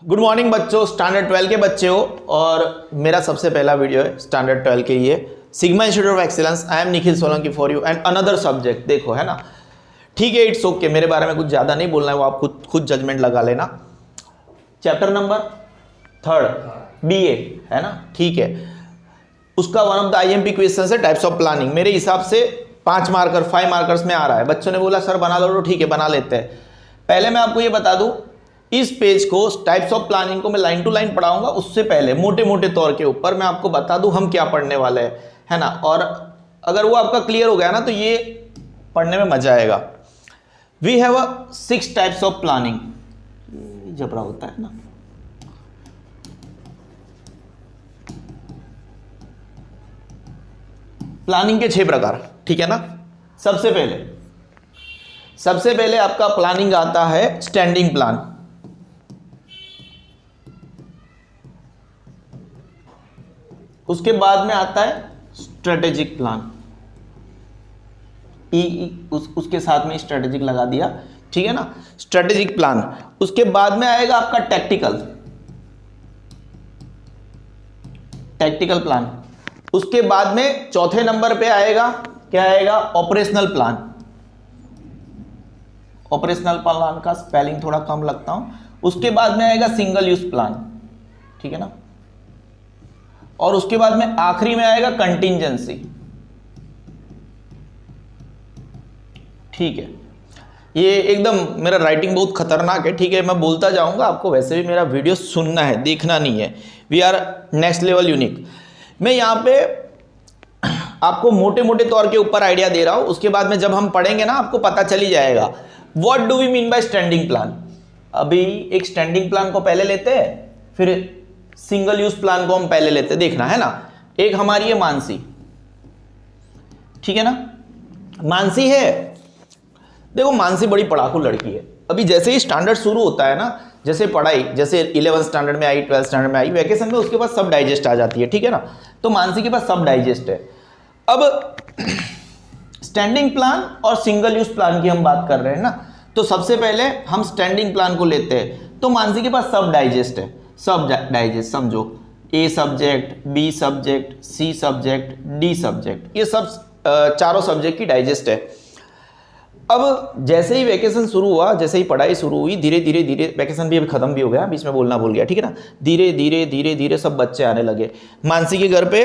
Good morning बच्चों, standard 12 के बच्चे हो और मेरा सबसे पहला वीडियो है स्टैंडर्ड 12 के लिए। Sigma institute of excellence, I am Nikhil Solanki for you and another subject. देखो है ना, ठीक है, इट्स ओके, मेरे बारे में कुछ ज़्यादा नहीं बोलना है, वो आप खुद जजमेंट लगा लेना। चैप्टर नंबर 3 BA है ना, ठीक है। उसका one of the IMP question है टाइप्स ऑफ प्लानिंग। मेरे हिसाब से 5 मार्कर 5 मार्कर्स में आ रहा है। बच्चों ने बोला सर बना लो, तो ठीक है बना लेते हैं। पहले मैं आपको ये बता दूं, इस पेज को टाइप्स ऑफ प्लानिंग को मैं लाइन टू लाइन पढ़ाऊंगा। उससे पहले मोटे मोटे तौर के ऊपर मैं आपको बता दूं हम क्या पढ़ने वाले हैं, है ना। और अगर वो आपका क्लियर हो गया ना तो ये पढ़ने में मजा आएगा। We have 6 types of planning. जबरा होता है ना, प्लानिंग के 6 प्रकार, ठीक है ना। सबसे पहले आपका प्लानिंग आता है स्टैंडिंग प्लान। उसके बाद में आता है स्ट्रेटेजिक प्लान, उसके साथ में स्ट्रेटेजिक लगा दिया, ठीक है ना, स्ट्रेटेजिक प्लान। उसके बाद में आएगा आपका टैक्टिकल प्लान। उसके बाद में चौथे नंबर पे आएगा, क्या आएगा, ऑपरेशनल प्लान। ऑपरेशनल प्लान का स्पेलिंग थोड़ा कम लगता हूं। उसके बाद में आएगा सिंगल यूज प्लान, ठीक है ना। और उसके बाद में आखिरी में आएगा कंटिंजेंसी, ठीक है। ये एकदम मेरा राइटिंग बहुत खतरनाक है, ठीक है, मैं बोलता जाऊंगा, आपको वैसे भी मेरा वीडियो सुनना है, देखना नहीं है। We are next level unique. मैं यहाँ पे आपको मोटे मोटे तौर के ऊपर आइडिया दे रहा हूं। उसके बाद में जब हम पढ़ेंगे ना आपको पता चल ही जाएगा what do we mean by standing plan. अभी एक स्टैंडिंग प्लान को पहले लेते हैं, फिर सिंगल यूज प्लान को हम पहले लेते हैं, देखना है ना। एक हमारी है मानसी, ठीक है ना। मानसी है, देखो मानसी बड़ी पढ़ाकू लड़की है। अभी जैसे ही स्टैंडर्ड शुरू होता है ना, जैसे पढ़ाई, जैसे 11th स्टैंडर्ड में आई, 12th स्टैंडर्ड में आई, वैकेशन में उसके पास सब डाइजेस्ट आ जाती है, ठीक है ना। तो मानसी के पास सब डाइजेस्ट है। अब स्टैंडिंग प्लान और सिंगल यूज प्लान की हम बात कर रहे हैं ना, तो सबसे पहले हम स्टैंडिंग प्लान को लेते हैं। तो मानसी के पास सब डाइजेस्ट है, सब डाइजेस्ट समझो, A subject, B subject, C subject, D subject, ये सब चारों सब्जेक्ट की डाइजेस्ट है। अब जैसे ही वैकेशन शुरू हुआ, जैसे ही पढ़ाई शुरू हुई, धीरे धीरे वैकेशन भी अभी खत्म भी हो गया, बीच में बोलना भूल गया, ठीक है ना। धीरे धीरे सब बच्चे आने लगे। मानसी के घर पे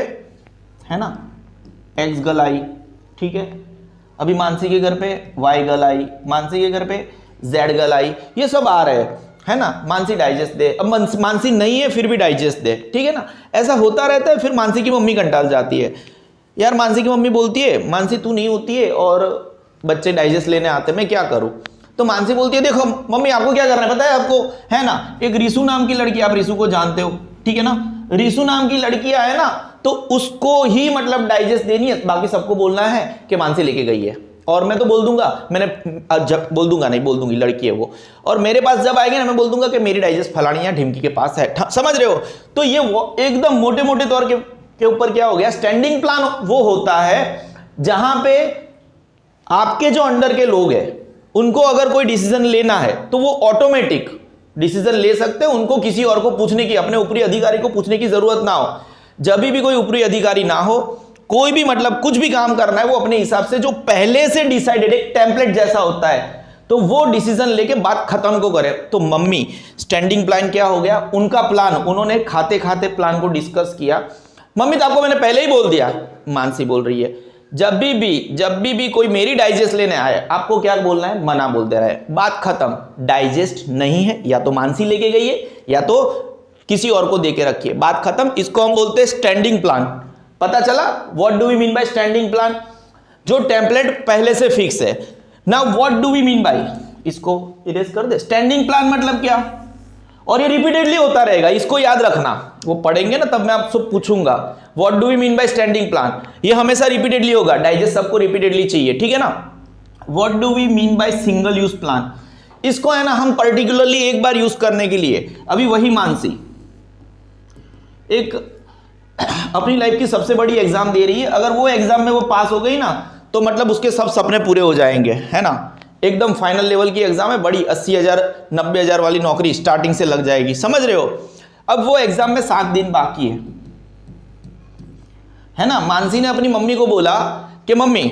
है ना X गर्ल आई, ठीक है। अभी मानसी के घर पे Y गर्ल आई, मानसी के घर पे Z गर्ल आई, ये सब आ रहे हैं, है ना। मानसी डाइजेस्ट दे, अब मानसी नहीं है फिर भी डाइजेस्ट दे, ठीक है ना। ऐसा होता रहता है। फिर मानसी की मम्मी कंटाल जाती है, यार मानसी की मम्मी बोलती है मानसी तू नहीं होती है और बच्चे डाइजेस्ट लेने आते, मैं क्या करूं। तो मानसी बोलती है देखो मम्मी आपको क्या करना है पता है आपको, है ना। एक रिसू नाम की लड़की, आप रिसू को जानते हो, ठीक है ना। रिसू नाम की लड़की है ना, तो उसको ही मतलब डाइजेस्ट देनी है, बाकी सबको बोलना है कि मानसी लेके गई है। और मैं तो बोल दूंगा, मैंने जब बोल दूंगा नहीं, बोल दूंगी लड़की है वो, और मेरे पास जब आएगी ना मैं बोल दूंगा कि मेरी डाइजेस्ट फलानी है ढिमकी के पास है, समझ रहे हो। तो ये वो एकदम मोटे मोटे तौर के ऊपर क्या हो गया, स्टैंडिंग प्लान वो होता है जहां पे आपके जो अंडर के लोग हैं उनको अगर कोई डिसीजन लेना है तो वो ऑटोमेटिक डिसीजन ले सकते हैं, उनको किसी और को पूछने की, अपने ऊपरी अधिकारी को पूछने की जरूरत ना हो। जब भी कोई ऊपरी अधिकारी ना हो, कोई भी मतलब कुछ भी काम करना है वो अपने हिसाब से जो पहले से डिसाइडेड एक टेम्पलेट जैसा होता है, तो वो डिसीजन लेके बात खत्म को करे। तो मम्मी स्टैंडिंग प्लान क्या हो गया, उनका प्लान, उन्होंने खाते खाते प्लान को डिस्कस किया। मम्मी तो आपको मैंने पहले ही बोल दिया, मानसी बोल रही है जब भी कोई मेरी डाइजेस्ट लेने आए आपको क्या बोलना है, मना बोल दे रहा है, बात खत्म। डाइजेस्ट नहीं है, या तो मानसी लेके गई है या तो किसी और को देके रखी है, बात खत्म। इसको हम बोलते हैं स्टैंडिंग प्लान। पता चला what do we mean by standing plan, जो टेम्पलेट पहले से फिक्स है। Now what do we mean by, इसको इरेज कर दे। स्टैंडिंग प्लान मतलब क्या, और ये रिपीटेडली होता रहेगा, इसको याद रखना। वो पढ़ेंगे ना तब मैं आपसे पूछूंगा what do we mean by standing plan, ये हमेशा रिपीटेडली होगा, डाइजेस्ट सबको रिपीटेडली चाहिए, ठीक है ना। What do we mean by single use plan, इसको है ना हम पर्टिकुलरली एक बार यूज करने के लिए, अभी वही मानसी एक अपनी लाइफ की सबसे बड़ी एग्जाम दे रही है, अगर वो एग्जाम में वो पास हो गई ना तो मतलब उसके सब सपने पूरे हो जाएंगे, है ना। एकदम फाइनल लेवल की एग्जाम है, बड़ी 80,000 90,000 वाली नौकरी स्टार्टिंग से लग जाएगी, समझ रहे हो। अब वो एग्जाम में 7 दिन बाकी है ना। मानसी ने अपनी मम्मी को बोला कि मम्मी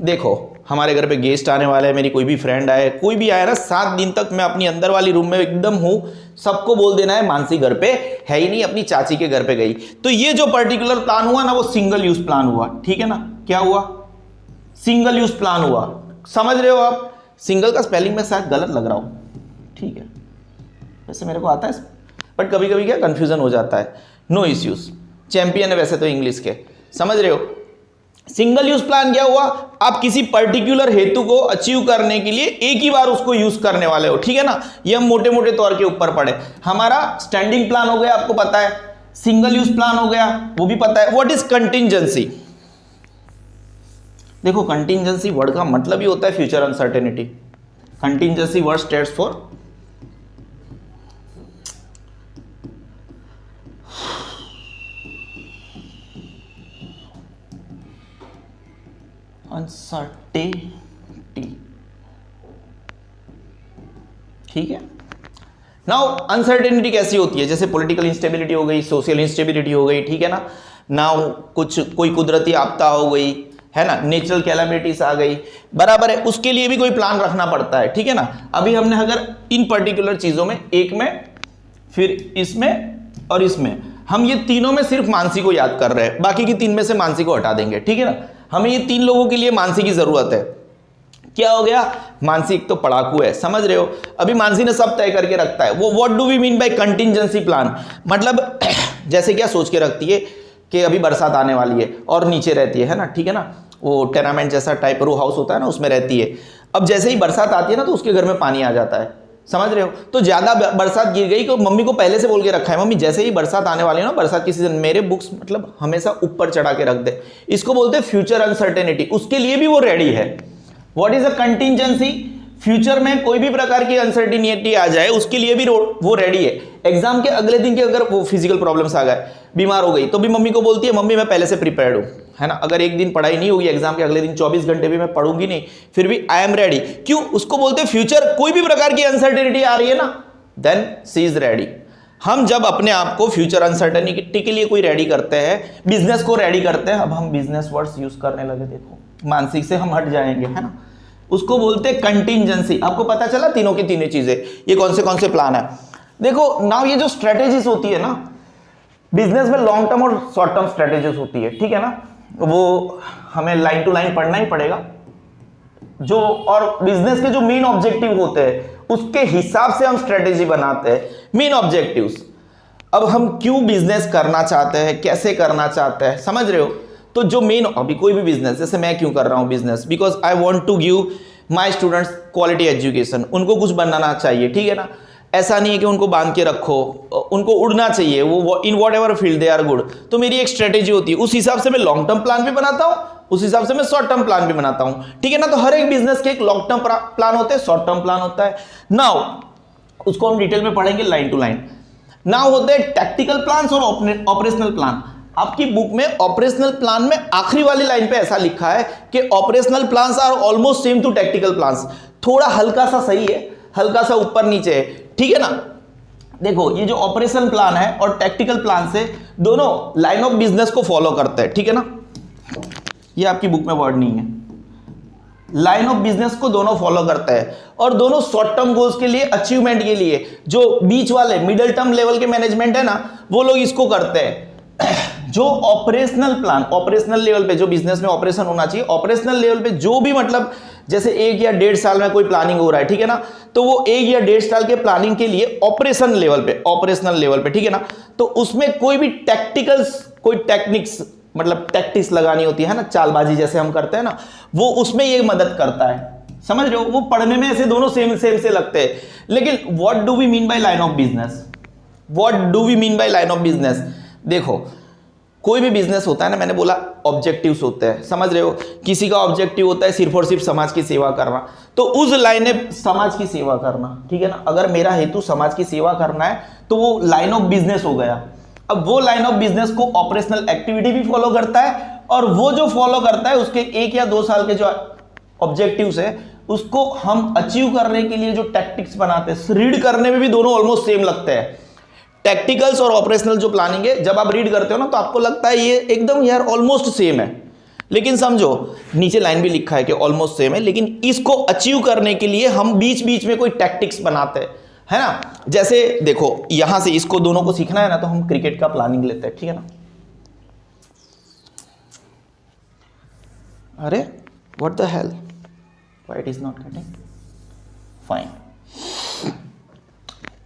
देखो हमारे घर पे गेस्ट आने वाले हैं, मेरी कोई भी फ्रेंड आए, कोई भी आए ना, 7 दिन तक मैं अपनी अंदर वाली रूम में एकदम हूं, सबको बोल देना है मानसी घर पे है ही नहीं, अपनी चाची के घर पे गई। तो ये जो पर्टिकुलर प्लान हुआ ना, वो सिंगल यूज प्लान हुआ, ठीक है ना। क्या हुआ? सिंगल यूज प्लान हुआ, समझ रहे हो आप। सिंगल का स्पेलिंग में शायद गलत लग रहा हूं, ठीक है, वैसे मेरे को आता है, बट कभी कभी क्या कंफ्यूजन हो जाता है। नो इश्यूज, चैंपियन है वैसे तो इंग्लिश के, समझ रहे हो। सिंगल यूज प्लान क्या हुआ? आप किसी पर्टिकुलर हेतु को अचीव करने के लिए एक ही बार उसको यूज करने वाले हो, ठीक है ना। ये हम मोटे मोटे तौर के ऊपर पढ़े। हमारा स्टैंडिंग प्लान हो गया, आपको पता है, सिंगल यूज प्लान हो गया, वो भी पता है। What is contingency? देखो कंटिंजेंसी वर्ड का मतलब ही होता है future uncertainty. Contingency word stands for uncertainty, ठीक है। नाउ अनसर्टेनिटी कैसी होती है? जैसे पॉलिटिकल इंस्टेबिलिटी हो गई, सोशल इंस्टेबिलिटी हो गई, ठीक है ना। नाउ कोई कुदरती आपदा हो गई, है ना, नेचुरल कैलामिटीज आ गई, बराबर है, उसके लिए भी कोई प्लान रखना पड़ता है, ठीक है ना। अभी हमने अगर इन पर्टिकुलर चीजों में, एक में, फिर इसमें और इसमें, हम ये तीनों में सिर्फ मानसी को याद कर रहे हैं, बाकी की 3 में से मानसी को हटा देंगे, ठीक है ना। हमें ये 3 लोगों के लिए मानसी की जरूरत है। क्या हो गया? मानसी एक तो पढ़ाकू है, समझ रहे हो। अभी मानसी ने सब तय करके रखता है। वो what do we mean by contingency plan? मतलब जैसे क्या सोच के रखती है कि अभी बरसात आने वाली है और नीचे रहती है ना, ठीक है ना, वो टेनामेंट जैसा टाइप रो हाउस होता है ना, उसमें रहती है। अब जैसे ही बरसात आती है ना, तो उसके घर में पानी आ जाता है, समझ रहे हो। तो ज्यादा बरसात गिर गई तो मम्मी को पहले से बोल के रखा है, मम्मी जैसे ही बरसात आने वाली है ना, बरसात की सीजन, मेरे बुक्स मतलब हमेशा ऊपर चढ़ा के रख दे। इसको बोलते हैं फ्यूचर अनसर्टेनिटी। उसके लिए भी वो रेडी है। What is a contingency? Future में कोई भी प्रकार की अनसर्टेनिटी आ जाए, उसके लिए भी वो रेडी है। एग्जाम के अगले दिन के अगर वो फिजिकल प्रॉब्लम्स आ गए, बीमार हो गई, तो भी मम्मी को बोलती है मम्मी मैं पहले से प्रिपेयर्ड हूं, है ना। अगर एक दिन पढ़ाई नहीं होगी, एग्जाम के अगले दिन 24 घंटे भी मैं पढ़ूंगी नहीं, फिर भी आई एम रेडी। क्यों? उसको बोलते हैं फ्यूचर, कोई भी प्रकार की अनसर्टेनिटी आ रही है ना, देन शी इज रेडी। हम जब अपने आप को फ्यूचर अनसर्टेनिटी के लिए कोई रेडी करते हैं, बिजनेस को रेडी करते हैं, अब हम बिजनेस वर्ड्स यूज करने लगे, देखो मानसिक से हम हट जाएंगे, है ना। उसको बोलते हैं कंटिंजेंसी। आपको पता चला तीनों की तीनों चीजें, ये कौन से प्लान है। देखो नाउ ये जो स्ट्रेटेजीज होती है ना बिजनेस में, लॉन्ग टर्म और शॉर्ट टर्म स्ट्रेटेजीज होती है, ठीक है ना। वो हमें लाइन टू लाइन पढ़ना ही पड़ेगा जो, और बिजनेस के जो मेन ऑब्जेक्टिव होते हैं उसके हिसाब से हम स्ट्रेटेजी बनाते हैं। मेन ऑब्जेक्टिव्स, अब हम क्यों बिजनेस करना चाहते हैं, कैसे करना चाहते हैं, समझ रहे हो। तो जो मेन, अभी कोई भी बिजनेस, जैसे मैं क्यों कर रहा हूं business, because I want to give my students quality education. उनको कुछ बनाना चाहिए, ठीक है ना। ऐसा नहीं है कि उनको बांध के रखो, उनको उड़ना चाहिए, वो in whatever field they are good. तो मेरी एक स्ट्रेटेजी होती है, उस हिसाब से मैं लॉन्ग टर्म प्लान भी बनाता हूं, उस हिसाब से मैं शॉर्ट टर्म प्लान भी बनाता हूं, ठीक है ना। तो हर एक बिजनेस के एक लॉन्ग टर्म प्लान होते हैं, शॉर्ट टर्म प्लान होता है। नाउ उसको हम डिटेल में पढ़ेंगे लाइन टू लाइन। नाउ होते हैं टैक्टिकल प्लान और ऑपरेशनल प्लान। आपकी बुक में ऑपरेशनल प्लान में आखिरी वाली लाइन पे ऐसा लिखा है कि operational plans are almost same to tactical plans. थोड़ा हल्का सा सही है, हल्का सा ऊपर नीचे है, ठीक है ना। देखो ये जो ऑपरेशन प्लान है और टैक्टिकल प्लान से दोनों लाइन ऑफ बिजनेस को फॉलो करते हैं, ठीक है ना। ये आपकी बुक में वर्ड नहीं है, लाइन ऑफ बिजनेस को दोनों फॉलो करते हैं और दोनों शॉर्ट टर्म गोल्स के लिए, अचीवमेंट के लिए, जो बीच वाले मिडिल टर्म लेवल के मैनेजमेंट है ना, वो लोग इसको करते हैं। जो ऑपरेशनल प्लान, ऑपरेशनल लेवल पे जो बिजनेस में ऑपरेशन होना चाहिए, ऑपरेशनल लेवल पे जो भी, मतलब जैसे 1 या 1.5 साल में कोई प्लानिंग हो रहा है, ठीक है ना, तो वो 1 या 1.5 साल के प्लानिंग के लिए ऑपरेशन लेवल पे, ऑपरेशनल लेवल पे, ठीक है ना। तो उसमें कोई भी टेक्टिकल्स, कोई टेक्निक्स, मतलब टैक्टिक्स लगानी होती है ना, चालबाजी जैसे हम करते हैं ना, वो उसमें ये मदद करता है, समझ रहे हो। वो पढ़ने में ऐसे दोनों सेम से लगते हैं, लेकिन what do we mean by line of business? What do we mean by line of business? देखो कोई भी बिजनेस होता है ना, मैंने बोला ऑब्जेक्टिव्स होते हैं, समझ रहे हो। किसी का ऑब्जेक्टिव होता है सिर्फ और सिर्फ समाज की सेवा करना, तो उस लाइन में समाज की सेवा करना, ठीक है ना। अगर मेरा हेतु समाज की सेवा करना है तो वो लाइन ऑफ बिजनेस हो गया। अब वो लाइन ऑफ बिजनेस को ऑपरेशनल एक्टिविटी भी फॉलो करता है, और वो जो फॉलो करता है उसके 1 या 2 साल के जो ऑब्जेक्टिव्स है उसको हम अचीव करने के लिए जो टैक्टिक्स बनाते हैं, रीड करने में भी दोनों ऑलमोस्ट सेम लगते हैं। टैक्टिकल्स और ऑपरेशनल जो प्लानिंग है, जब आप रीड करते हो ना तो आपको लगता है ये एकदम यार ऑलमोस्ट सेम है, लेकिन समझो नीचे लाइन भी लिखा है कि ऑलमोस्ट सेम है, लेकिन इसको अचीव करने के लिए हम बीच बीच में कोई टैक्टिक्स बनाते हैं, है ना। जैसे देखो यहां से इसको दोनों को सीखना है ना, तो हम क्रिकेट का प्लानिंग लेते हैं, ठीक है ना। अरे what the hell, why it is not cutting, fine.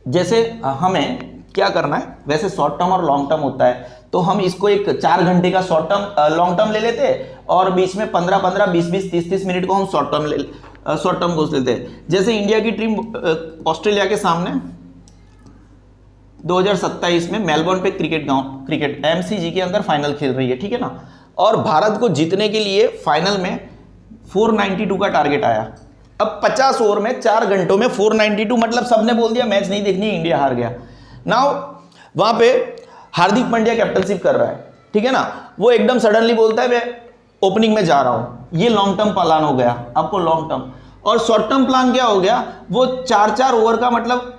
जैसे हमें क्या करना है, वैसे शॉर्ट टर्म और लॉन्ग टर्म होता है, तो हम इसको एक 4 घंटे का शॉर्ट टर्म लॉन्ग टर्म ले लेते हैं और बीच में 15-15, 20-20, 30-30 मिनट को हम शॉर्ट टर्म गोल्स लेते हैं। जैसे इंडिया की टीम ऑस्ट्रेलिया के सामने 2027 में मेलबोर्न पे क्रिकेट MCG के अंदर फाइनल खेल रही है, ठीक है ना। और भारत को जीतने के लिए फाइनल में 492 का टारगेट आया। अब 50 ओवर में 4 घंटों में 492, मतलब सबने बोल दिया मैच नहीं देखनी, इंडिया हार गया। नाउ वहां पे हार्दिक पांड्या कैप्टनशिप कर रहा है, ठीक है ना। वो एकदम सडनली बोलता है मैं ओपनिंग में जा रहा हूं, ये लॉन्ग टर्म प्लान हो गया आपको, लॉन्ग टर्म। और शॉर्ट टर्म प्लान क्या हो गया, वो 4-4 ओवर का मतलब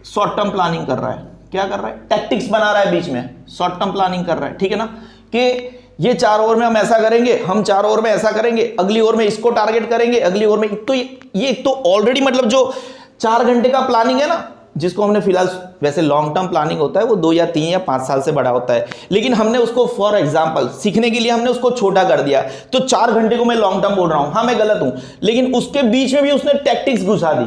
शॉर्ट टर्म प्लानिंग कर रहा है। क्या कर रहा है, टैक्टिक्स बना रहा है बीच में, शॉर्ट टर्म प्लानिंग कर रहा है, ठीक है ना। कि ये 4 ओवर में हम ऐसा करेंगे, हम 4 ओवर में ऐसा करेंगे, अगली ओवर में इसको टारगेट करेंगे, अगली ओवर में तो ये तो ऑलरेडी मतलब जो 4 घंटे का प्लानिंग है ना, जिसको हमने फिलहाल, वैसे लॉन्ग टर्म प्लानिंग होता है वो 2 या 3 या 5 साल से बड़ा होता है, लेकिन हमने उसको फॉर एग्जांपल सीखने के लिए हमने उसको छोटा कर दिया। तो 4 घंटे को मैं लॉन्ग टर्म बोल रहा हूं, हाँ मैं गलत हूं, लेकिन उसके बीच में भी उसने टैक्टिक्स घुसा दी।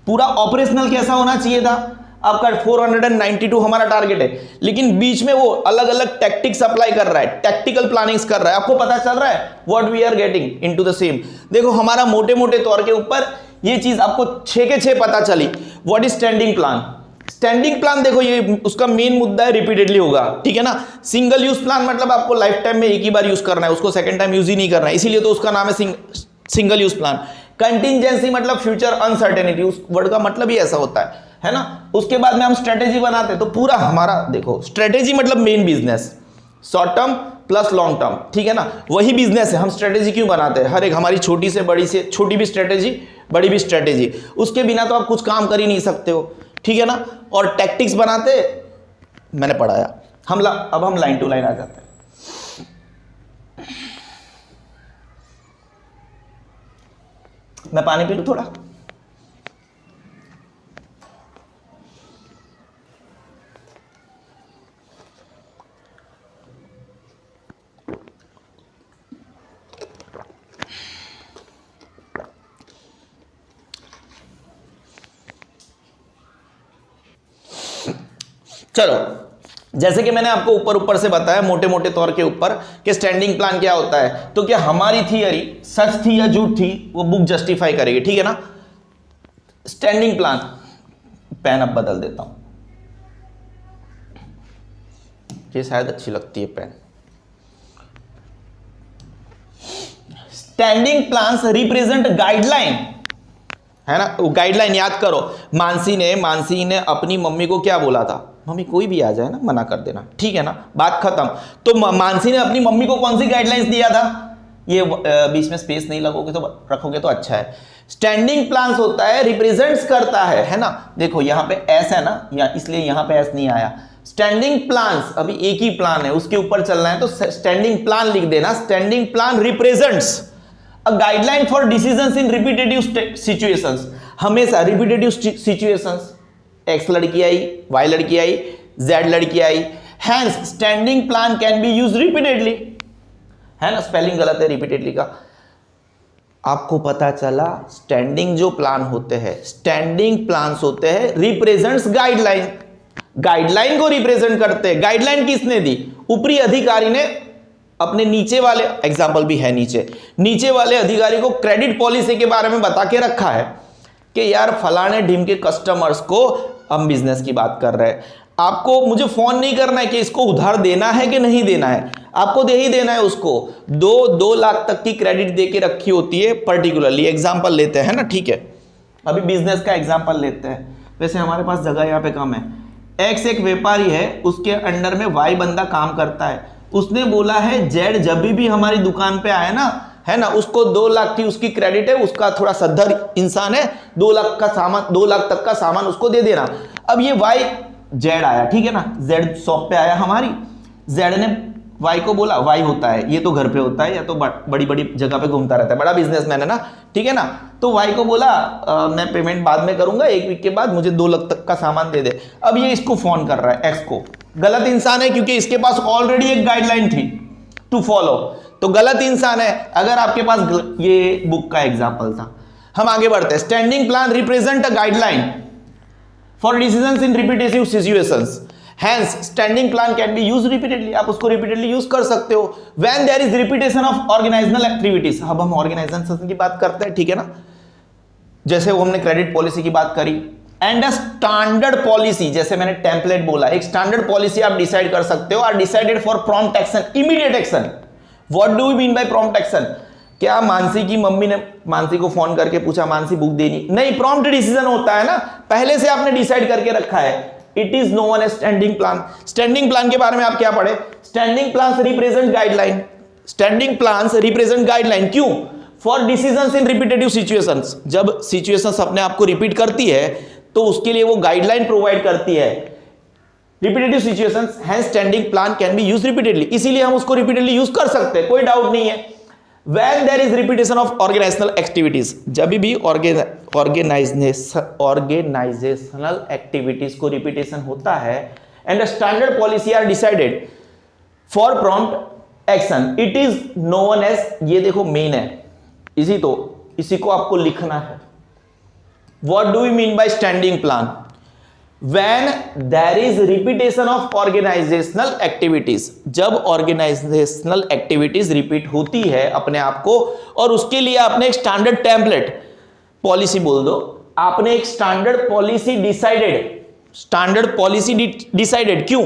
पूरा ऑपरेशनल कैसा होना चाहिए था आपका, 492 हमारा टारगेट है, लेकिन बीच में वो अलग अलग टैक्टिक्स अप्लाई कर रहा है, टैक्टिकल प्लानिंग्स कर रहा है। आपको पता चल रहा है what we are getting into the same. देखो हमारा मोटे मोटे तौर के ऊपर ये चीज आपको 6 के 6 पता चली। What is standing plan, standing plan देखो ये उसका मेन मुद्दा है, रिपीटेडली होगा, ठीक है ना। सिंगल यूज प्लान मतलब आपको लाइफ टाइम में एक ही बार यूज करना है, उसको सेकंड टाइम यूज ही नहीं करना है, इसीलिए तो उसका नाम है सिंगल यूज प्लान। कंटिंजेंसी मतलब फ्यूचर अनसर्टेनिटी, उस वर्ड का मतलब ही ऐसा होता है ना। उसके बाद में हम स्ट्रेटेजी बनाते हैं, तो पूरा हमारा देखो स्ट्रेटेजी मतलब main business, short term plus long term, ठीक है ना, वही बिजनेस है। हम स्ट्रेटेजी क्यों बनाते हैं, हर एक हमारी छोटी से बड़ी से छोटी भी स्ट्रेटेजी, बड़ी भी स्ट्रेटेजी, उसके बिना तो आप कुछ काम कर ही नहीं सकते हो, ठीक है ना। और टैक्टिक्स बनाते मैंने पढ़ाया, अब हम लाइन टू लाइन आ जाते हैं। मैं पानी पी लूं थोड़ा। चलो, जैसे कि मैंने आपको ऊपर से बताया मोटे मोटे तौर के ऊपर कि स्टैंडिंग प्लान क्या होता है, तो क्या हमारी थियरी सच थी या झूठ थी वो बुक जस्टिफाई करेगी, ठीक है ना। स्टैंडिंग प्लान, पेन अब बदल देता हूं, ये शायद अच्छी लगती है pen. Standing plans represent guideline, है ना। गाइडलाइन याद करो, मानसी ने अपनी मम्मी को क्या बोला था, मम्मी कोई भी आ जाए ना मना कर देना, ठीक है ना, बात खत्म। तो मानसी ने अपनी मम्मी को कौन सी गाइडलाइंस दिया था, ये बीच में स्पेस नहीं रखोगे तो अच्छा है। स्टैंडिंग प्लान्स होता है, रिप्रेजेंट्स करता है ना। देखो यहाँ पे एस है ना, इसलिए यहाँ पे एस नहीं आया। स्टैंडिंग प्लान्स, अभी एक ही प्लान है उसके ऊपर चलना है, तो स्टैंडिंग प्लान लिख देना। Standing plan represents a guideline for decisions in repetitive situations, हमेशा रिपीटेटिव सिचुएशंस, एक्स लड़की आई, वाई लड़की आई, जेड लड़की आई, hence standing plan can be use repeatedly, है ना। स्पेलिंग गलत है रिपीटेडली का। आपको पता चला स्टैंडिंग जो प्लान होते हैं, स्टैंडिंग प्लान्स होते हैं रिप्रेजेंट्स गाइडलाइन, गाइडलाइन को रिप्रेजेंट करते हैं। गाइडलाइन किसने दी, ऊपरी अधिकारी ने अपने नीचे वाले, एग्जाम्पल भी है नीचे वाले अधिकारी को क्रेडिट पॉलिसी के बारे में बता के रखा है कि यार फलाने ढीम के कस्टमर्स को, हम बिजनेस की बात कर रहे हैं, आपको मुझे फोन नहीं करना है कि इसको उधार देना है कि नहीं देना है, आपको दे ही देना है उसको। 2 लाख तक की क्रेडिट दे के रखी होती है पर्टिकुलरली। एग्जाम्पल लेते हैं ना, ठीक है, अभी बिजनेस का एग्जाम्पल लेते हैं। वैसे हमारे पास जगह यहाँ पे कम है। एक्स एक व्यापारी है, उसके अंडर में वाई बंदा काम करता है। उसने बोला है जेड जब भी हमारी दुकान पे आए ना है ना, उसको 2 लाख की उसकी क्रेडिट है, उसका थोड़ा सद्धर इंसान है, 2 लाख का सामान, 2 लाख तक का सामान उसको दे देना। अब ये वाई जेड आया, ठीक है ना, जेड शॉप पे आया हमारी, जेड ने वाई को बोला, वाई होता है ये तो घर पे होता है या तो बड़ी बड़ी जगह पे घूमता रहता है, बड़ा बिजनेसमैन है ना, ठीक है ना, तो वाई को बोला मैं पेमेंट बाद में करूंगा, 1 वीक के बाद मुझे 2 लाख तक का सामान दे दे। अब ये इसको फोन कर रहा है, एक्स को, गलत इंसान है क्योंकि इसके पास ऑलरेडी एक गाइडलाइन थी टू फॉलो, तो गलत इंसान है। अगर आपके पास ये बुक का एग्जाम्पल था, हम आगे बढ़ते हैं। Standing plan represent a guideline for decisions in repetitive situations, Hence, standing plan can be used repeatedly. आप उसको repeatedly use कर सकते हो when there is repetition of organizational activities. अब हम organization की बात करते हैं, ठीक है ना, जैसे वो हमने क्रेडिट पॉलिसी की बात करी, एंड अ स्टैंडर्ड पॉलिसी, जैसे मैंने टेम्पलेट बोला, एक स्टैंडर्ड पॉलिसी आप डिसाइड कर सकते हो, are decided for prompt action, immediate action. What do we mean by prompt action? क्या मानसी की मम्मी ने मानसी को फोन करके पूछा मानसी बुक देनी? नहीं, प्रॉम्प्ट डिसीजन होता है ना, पहले से आपने डिसाइड करके रखा है। It is known as standing plan. Standing plan के बारे में आप क्या पढ़े? Standing plans represent guideline. Standing plans represent guideline क्यों? For decisions in repetitive situations, जब सिचुएशंस अपने आप को रिपीट करती है तो उसके लिए वो गाइडलाइन प्रोवाइड करती है। Repetitive situations, hence standing plan can be used repeatedly, इसीलिए हम उसको रिपीटेडली यूज कर सकते हैं, कोई डाउट नहीं है। When there is repetition of organizational activities, जब भी organizational activities को repetition होता है and a standard policy are decided for prompt action, it is known as, ये देखो मेन है, इसी को आपको लिखना है। What do we mean by standing plan? When there is repetition of organizational activities, जब organizational activities repeat होती है अपने आप को, और उसके लिए आपने एक स्टैंडर्ड टेम्पलेट पॉलिसी बोल दो, आपने एक स्टैंडर्ड पॉलिसी डिसाइडेड, क्यों?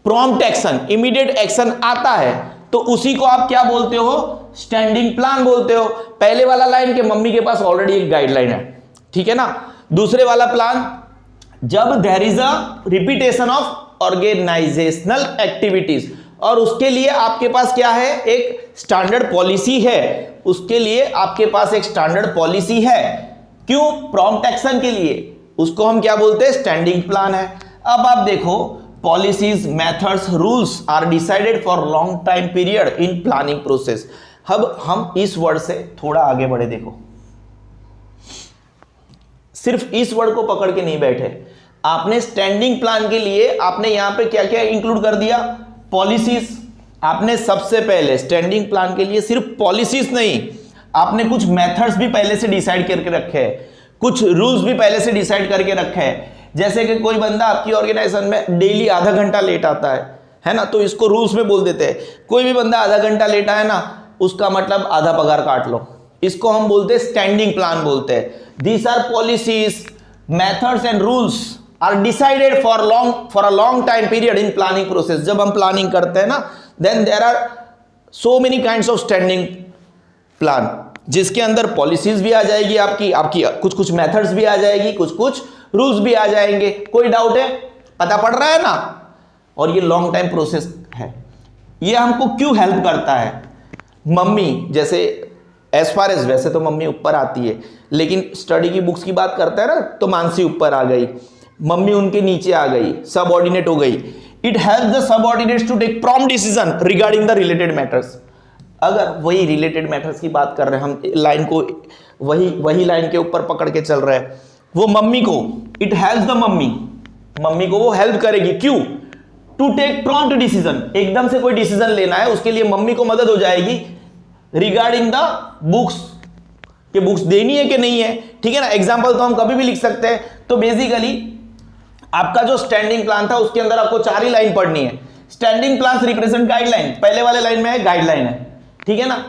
प्रॉम्प्ट एक्शन, इमीडिएट एक्शन आता है, तो उसी को आप क्या बोलते हो? स्टैंडिंग प्लान बोलते हो। पहले वाला लाइन के मम्मी के पास ऑलरेडी एक गाइडलाइन है, ठीक है ना। दूसरे वाला प्लान, जब there is a repetition of organisational activities, और उसके लिए आपके पास क्या है? एक स्टैंडर्ड पॉलिसी है, उसके लिए आपके पास एक स्टैंडर्ड पॉलिसी है, क्यों? प्रॉम्प्ट एक्शन के लिए, उसको हम क्या बोलते हैं? स्टैंडिंग प्लान है। अब आप देखो, policies, methods, rules are decided for long time period in planning process. अब हम इस वर्ड से थोड़ा आगे बढ़े, देखो, सिर्फ इस वर्ड को पकड़ के नहीं बैठे, आपने स्टैंडिंग प्लान के लिए आपने यहां पे क्या क्या इंक्लूड कर दिया? पॉलिसीज। आपने सबसे पहले स्टैंडिंग प्लान के लिए सिर्फ पॉलिसीज नहीं, आपने कुछ मेथड्स भी पहले से डिसाइड करके रखे हैं, कुछ रूल्स भी पहले से डिसाइड करके रखे हैं। जैसे कि कोई बंदा आपकी ऑर्गेनाइजेशन में डेली आधा घंटा लेट आता है ना, तो इसको रूल्स में बोल देते हैं, कोई भी बंदा आधा घंटा लेट आया ना, उसका मतलब आधा पगार काट लो, इसको हम बोलते हैं स्टैंडिंग प्लान बोलते हैं। These are policies, methods and rules are decided for a long time period in planning process. जब हम प्लानिंग करते हैं ना, then there are so many kinds of standing plan, जिसके अंदर पॉलिसीज भी आ जाएगी, आपकी कुछ मेथड्स भी आ जाएगी, कुछ रूल्स भी आ जाएंगे। कोई डाउट है? पता पड़ रहा है ना? और ये लॉन्ग टाइम प्रोसेस है। ये हमको क्यों हेल्प करता है? मम्मी जैसे एज फार एज, वैसे तो मम्मी ऊपर आती है, लेकिन स्टडी की बुक्स की बात करते हैं ना, तो मानसी ऊपर आ गई, मम्मी उनके नीचे आ गई, सबऑर्डिनेट हो गई। It helps the subordinates to take prompt decision regarding the related matters. अगर वही रिलेटेड मैटर्स की बात कर रहे हैं, हम लाइन को वही लाइन के ऊपर पकड़ के चल रहे हैं, वो मम्मी को, इट हेल्प्स द मम्मी को वो हेल्प करेगी, क्यों? टू टेक प्रॉम्प्ट डिसीजन, एकदम से कोई डिसीजन लेना है, उसके लिए मम्मी को मदद हो जाएगी रिगार्डिंग द बुक्स, कि बुक्स देनी है कि नहीं है, ठीक है ना। एग्जांपल तो हम कभी भी लिख सकते हैं। तो बेसिकली आपका जो स्टैंडिंग प्लान था उसके अंदर आपको 4 ही लाइन पढ़नी है। स्टैंडिंग प्लान्स रिप्रेजेंट गाइडलाइन, पहले वाले लाइन में है गाइडलाइन है, ठीक है ना।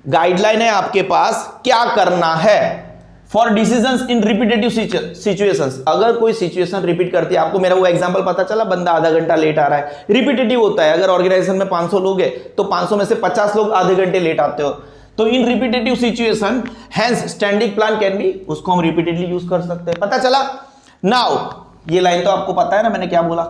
गाइडलाइन है आपके पास क्या करना है for decisions in repetitive situations. अगर कोई सिचुएशन रिपीट करती है, आपको मेरा वो एग्जांपल पता चला, बंदा आधा घंटा लेट आ रहा है, रिपीटेटिव होता है। अगर ऑर्गेनाइजेशन में 500 लोग हैं तो 500 में से 50 लोग आधे घंटे लेट आते हो, तो in repetitive situation hence standing plan can be, उसको हम रिपीटेडली यूज कर सकते हैं। पता चला? नाउ ये लाइन तो आपको पता है ना, मैंने क्या बोला,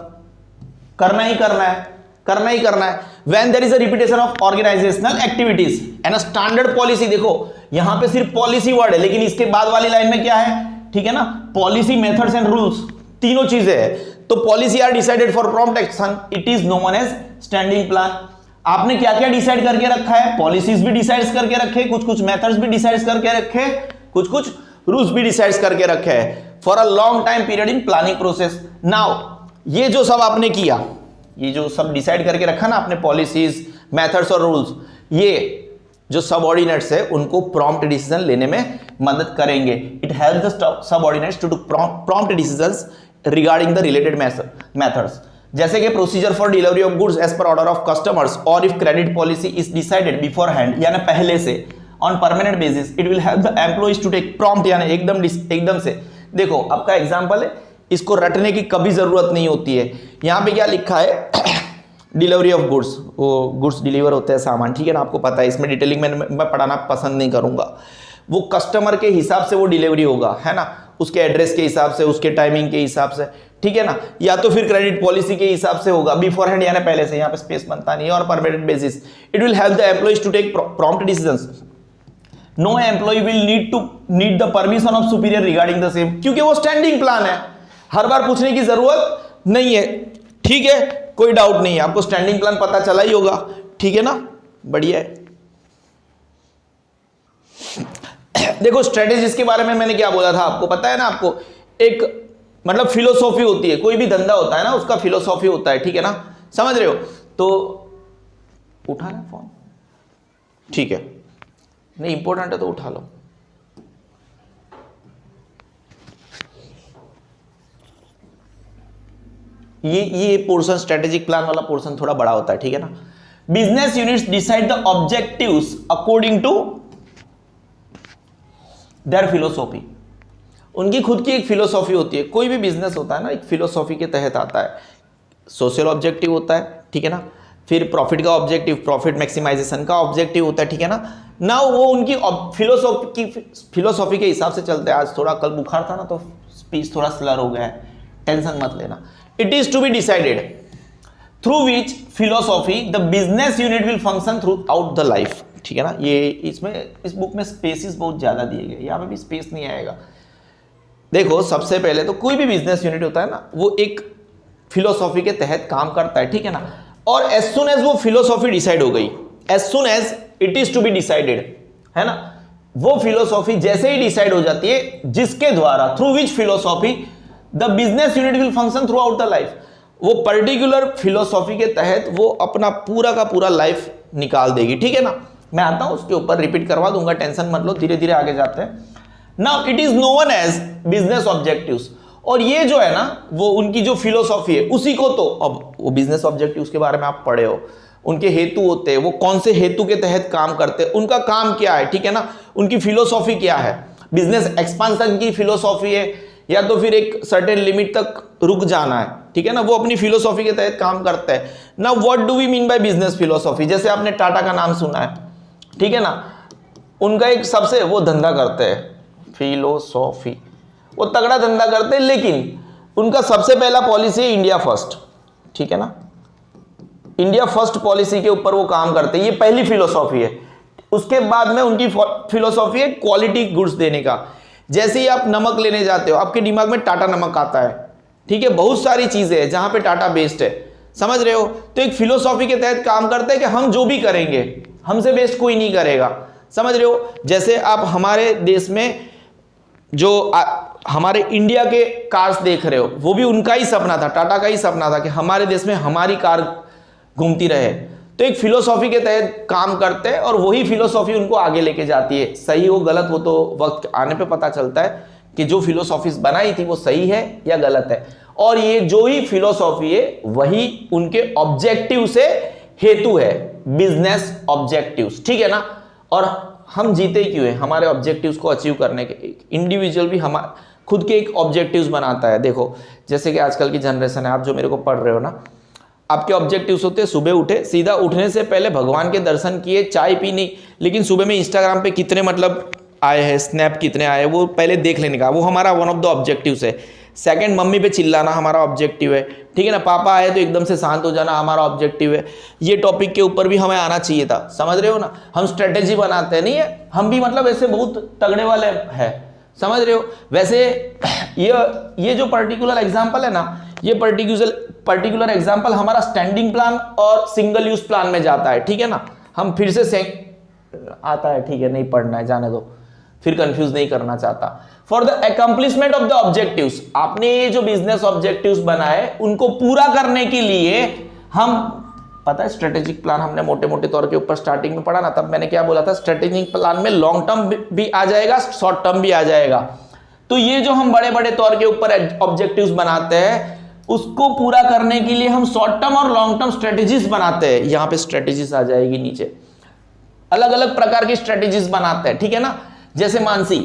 करना ही करना है, करना ही करना है। When there is a repetition of organisational activities and a standard policy, देखो यहां पे सिर्फ पॉलिसी वर्ड है, लेकिन इसके बाद वाली लाइन में क्या है, ठीक है ना, पॉलिसी, मेथड्स एंड रूल्स, तीनों चीजें हैं। तो policy are decided for prompt action, it is known as standing plan. आपने क्या क्या डिसाइड करके रखा है, पॉलिसीज भी डिसाइड करके रखे, कुछ कुछ मेथड्स भी डिसाइड करके रखे, कुछ कुछ रूल्स भी डिसाइड करके रखे हैं for a long time period in planning process. Now ये जो सब आपने किया, ये जो सब डिसाइड करके रखा ना आपने, पॉलिसीज, मेथड्स और रूल्स, ये जो सबऑर्डिनेट्स है उनको प्रॉम्प्ट डिसीजन लेने में मदद करेंगे। It helps the subordinates to prompt decisions regarding the related methods, जैसे कि procedure for delivery of goods as per order of customers, और if credit policy is decided beforehand, यानी पहले से, on permanent basis, it will help the employees to take prompt, यानी एकदम से। देखो आपका एग्जांपल है, इसको रटने की कभी जरूरत नहीं होती है। यहां पे क्या लिखा है, डिलीवरी ऑफ गुड्स, वो गुड्स डिलीवर होते हैं सामान, ठीक है ना, आपको पता है, इसमें डिटेलिंग में मैं पढ़ाना पसंद नहीं करूंगा। वो कस्टमर के हिसाब से वो डिलीवरी होगा, है ना, उसके एड्रेस के हिसाब से, उसके टाइमिंग के हिसाब से, ठीक है ना, या तो फिर क्रेडिट पॉलिसी के हिसाब से होगा, बिफोर हैंड यानी पहले से, यहाँ पे स्पेस बनता नहीं है, और permanent basis, it will help the employees to take prompt decisions. No employee will need the permission of superior regarding the same, क्योंकि वो स्टैंडिंग प्लान है, हर बार पूछने की जरूरत नहीं है, ठीक है, कोई डाउट नहीं है, आपको स्टैंडिंग प्लान पता चला ही होगा, ठीक है ना, बढ़िया है। देखो स्ट्रेटेजीज के बारे में मैंने क्या बोला था, आपको पता है ना, आपको एक मतलब फिलोसॉफी होती है, कोई भी धंधा होता है ना, उसका फिलोसॉफी होता है, ठीक है ना, समझ रहे हो। तो उठा ले फोन, ठीक है, नहीं इंपॉर्टेंट है तो उठा लो। ये पोर्शन, स्ट्रेटेजिक प्लान वाला पोर्शन थोड़ा बड़ा होता है, ठीक है ना। Business units decide the objectives according to their philosophy, उनकी खुद की एक फिलोसॉफी होती है। कोई भी बिजनेस होता है ना, एक फिलोसॉफी के तहत आता है। सोशल ऑब्जेक्टिव होता है, ठीक है ना, फिर प्रॉफिट का ऑब्जेक्टिव, प्रॉफिट मैक्सिमाइजेशन का ऑब्जेक्टिव होता है, ठीक है ना वो उनकी फिलोसॉफी के हिसाब से चलते हैं। आज थोड़ा कल बुखार था ना, तो स्पीच थोड़ा स्लर हो गया है, टेंशन मत लेना। It is to be decided through which philosophy the business unit will function throughout the life, ठीक है ना। ये इसमें इस बुक में स्पेसेस बहुत ज्यादा दिए गए, यहाँ पे भी स्पेस नहीं आएगा। देखो सबसे पहले तो कोई भी बिजनेस यूनिट होता है ना, वो एक फिलोसॉफी के तहत काम करता है, ठीक है ना। और एज सुन एज वो फिलोसॉफी डिसाइड हो गई, as soon as it is to be decided, है ना, वो फिलोसॉफी जैसे ही डिसाइड हो जाती है, जिसके द्वारा, through which philosophy the business unit will function throughout the life, वो पर्टिकुलर फिलोसॉफी के तहत वो अपना पूरा का पूरा लाइफ निकाल देगी, ठीक है ना। मैं आता हूं उसके ऊपर, रिपीट करवा दूंगा, टेंशन मत लो, धीरे धीरे आगे जाते हैं। Now it is known as business objectives, और ये जो है ना, वो उनकी जो फिलोसॉफी है, उसी को, तो अब वो बिजनेस ऑब्जेक्टिव्स के बारे में आप पढ़े हो, उनके हेतु होते हैं, वो कौन से हेतु के तहत काम करते हैं, उनका काम क्या है, ठीक है ना, उनकी फिलोसॉफी क्या है। बिजनेस एक्सपांशन की फिलोसॉफी है, या तो फिर एक सर्टेन लिमिट तक रुक जाना है, ठीक है ना, वो अपनी फिलोसॉफी के तहत काम करता है ना। What do we mean by business philosophy, जैसे आपने टाटा का नाम सुना है, ठीक है ना, उनका एक सबसे वो धंधा करते हैं फिलोसॉफी, वो तगड़ा धंधा करते हैं, लेकिन उनका सबसे पहला पॉलिसी है इंडिया फर्स्ट, ठीक है ना, इंडिया फर्स्ट पॉलिसी के ऊपर वो काम करते हैं, ये पहली फिलोसॉफी है। उसके बाद में उनकी फिलोसॉफी है क्वालिटी गुड्स देने का। जैसे ही आप नमक लेने जाते हो, आपके दिमाग में टाटा नमक आता है, ठीक है, बहुत सारी चीजें हैं जहां पे टाटा बेस्ड है, समझ रहे हो। तो एक फिलोसॉफी के तहत काम करते हैं कि हम जो भी करेंगे हमसे बेस्ट कोई नहीं करेगा, समझ रहे हो। जैसे आप हमारे देश में जो हमारे इंडिया के कार्स देख रहे हो, वो भी उनका ही सपना था, टाटा का ही सपना था कि हमारे देश में हमारी कार घूमती रहे। तो एक फिलोसॉफी के तहत काम करते हैं, और वही फिलोसॉफी उनको आगे लेके जाती है। सही हो गलत हो तो वक्त आने पे पता चलता है कि जो फिलोसॉफीज बनाई थी वो सही है या गलत है। और ये जो ही फिलोसॉफी है वही उनके ऑब्जेक्टिव से हेतु है, बिजनेस ऑब्जेक्टिव्स, ठीक है ना। और हम जीते क्यों है, हमारे ऑब्जेक्टिव्स को अचीव करने के। इंडिविजुअल भी हमारे खुद के एक ऑब्जेक्टिव्स बनाता है। देखो जैसे कि आजकल की जनरेशन है, आप जो मेरे को पढ़ रहे हो ना, आपके ऑब्जेक्टिव्स होते हैं सुबह उठे, सीधा उठने से पहले भगवान के दर्शन किए, चाय पी नहीं, लेकिन सुबह में इंस्टाग्राम पे कितने मतलब आए हैं, स्नैप कितने आए, वो पहले देख लेने का, वो हमारा वन ऑफ द ऑब्जेक्टिव्स है। सेकंड मम्मी पे चिल्लाना हमारा ऑब्जेक्टिव है, ठीक है ना। पापा आए तो एकदम से शांत हो जाना हमारा ऑब्जेक्टिव है। ये टॉपिक के ऊपर भी हमें आना चाहिए था, समझ रहे हो ना। हम स्ट्रेटेजी बनाते हैं, नहीं है हम भी मतलब ऐसे बहुत तगड़े वाले हैं, समझ रहे हो। वैसे ये जो पर्टिकुलर एग्जाम्पल है ना, ये पर्टिकुलर एग्जाम्पल हमारा स्टैंडिंग प्लान और सिंगल यूज प्लान में जाता है, ठीक है ना। हम फिर से आता है, ठीक है, नहीं पढ़ना है, जाने दो, फिर कंफ्यूज नहीं करना चाहता। For the accomplishment of the objectives, आपने ये जो बिजनेस ऑब्जेक्टिव्स बनाए उनको पूरा करने के लिए हम, पता है स्ट्रेटेजिक प्लान हमने मोटे मोटे तौर के ऊपर स्टार्टिंग में पढ़ा ना, तब मैंने क्या बोला था, स्ट्रेटेजिक प्लान में लॉन्ग टर्म भी आ जाएगा, शॉर्ट टर्म भी आ जाएगा। तो ये जो हम बड़े बड़े तौर के ऊपर ऑब्जेक्टिव्स बनाते हैं, उसको पूरा करने के लिए हम शॉर्ट टर्म और लॉन्ग टर्म स्ट्रेटेजीज बनाते हैं। यहां पे स्ट्रेटेजीज आ जाएगी नीचे, अलग अलग प्रकार की स्ट्रेटेजीज बनाते हैं, ठीक है ना। जैसे मानसी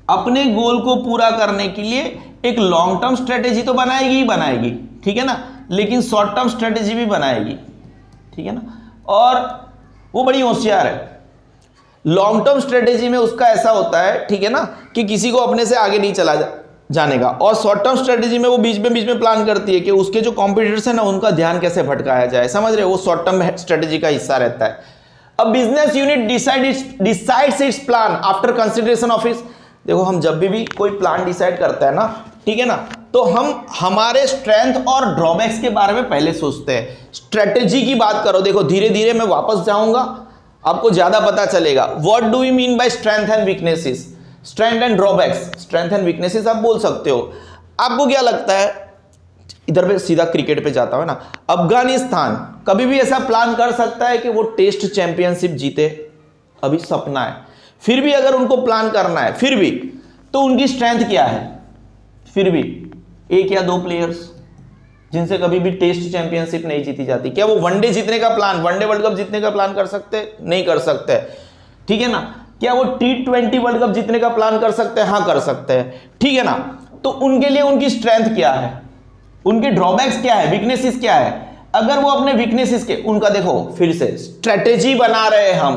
अपने गोल को पूरा करने के लिए एक लॉन्ग टर्म स्ट्रेटेजी तो बनाएगी ही बनाएगी, ठीक है ना, लेकिन शॉर्ट टर्म स्ट्रेटेजी भी बनाएगी, ठीक है ना। और वो बड़ी होशियार है। लॉन्ग टर्म स्ट्रेटेजी में उसका ऐसा होता है, ठीक है ना, कि किसी को अपने से आगे नहीं चला जाने का। और शॉर्ट टर्म स्ट्रेटेजी में वो बीच में प्लान करती है कि उसके जो कॉम्पिटिटर्स है ना, उनका ध्यान कैसे भटकाया जाए, समझ रहे हो। वो शॉर्ट टर्म स्ट्रेटेजी का हिस्सा रहता है। A business unit decides its plan after consideration of its, देखो हम जब भी कोई प्लान डिसाइड करता है ना, ठीक है ना, तो हम हमारे स्ट्रेंथ और ड्रॉबैक्स के बारे में पहले सोचते हैं। स्ट्रेटेजी की बात करो, देखो धीरे धीरे मैं वापस जाऊंगा, आपको ज्यादा पता चलेगा। What do you mean by strength and weaknesses, strength and drawbacks. Strength and weaknesses आप बोल सकते हो। आपको क्या लगता है, इधर पे सीधा क्रिकेट पे जाता है ना, अफगानिस्तान कभी भी ऐसा प्लान कर सकता है कि वो टेस्ट चैंपियनशिप जीते? अभी सपना है। फिर भी अगर उनको प्लान करना है, फिर भी तो उनकी स्ट्रेंथ क्या है? फिर भी एक या दो प्लेयर्स जिनसे कभी भी टेस्ट चैंपियनशिप नहीं जीती जाती। क्या वो वनडे जीतने का प्लान, वनडे वर्ल्ड कप जीतने का प्लान कर सकते? नहीं कर सकते, ठीक है ना। क्या वो T20 वर्ल्ड कप जीतने का प्लान कर सकते हैं? हाँ कर सकते हैं, ठीक है ना। तो उनके लिए उनकी स्ट्रेंथ क्या है, उनके ड्रॉबैक्स क्या है, वीकनेसेस क्या है? अगर वो अपने वीकनेसेस के, उनका देखो फिर से स्ट्रेटेजी बना रहे हैं हम,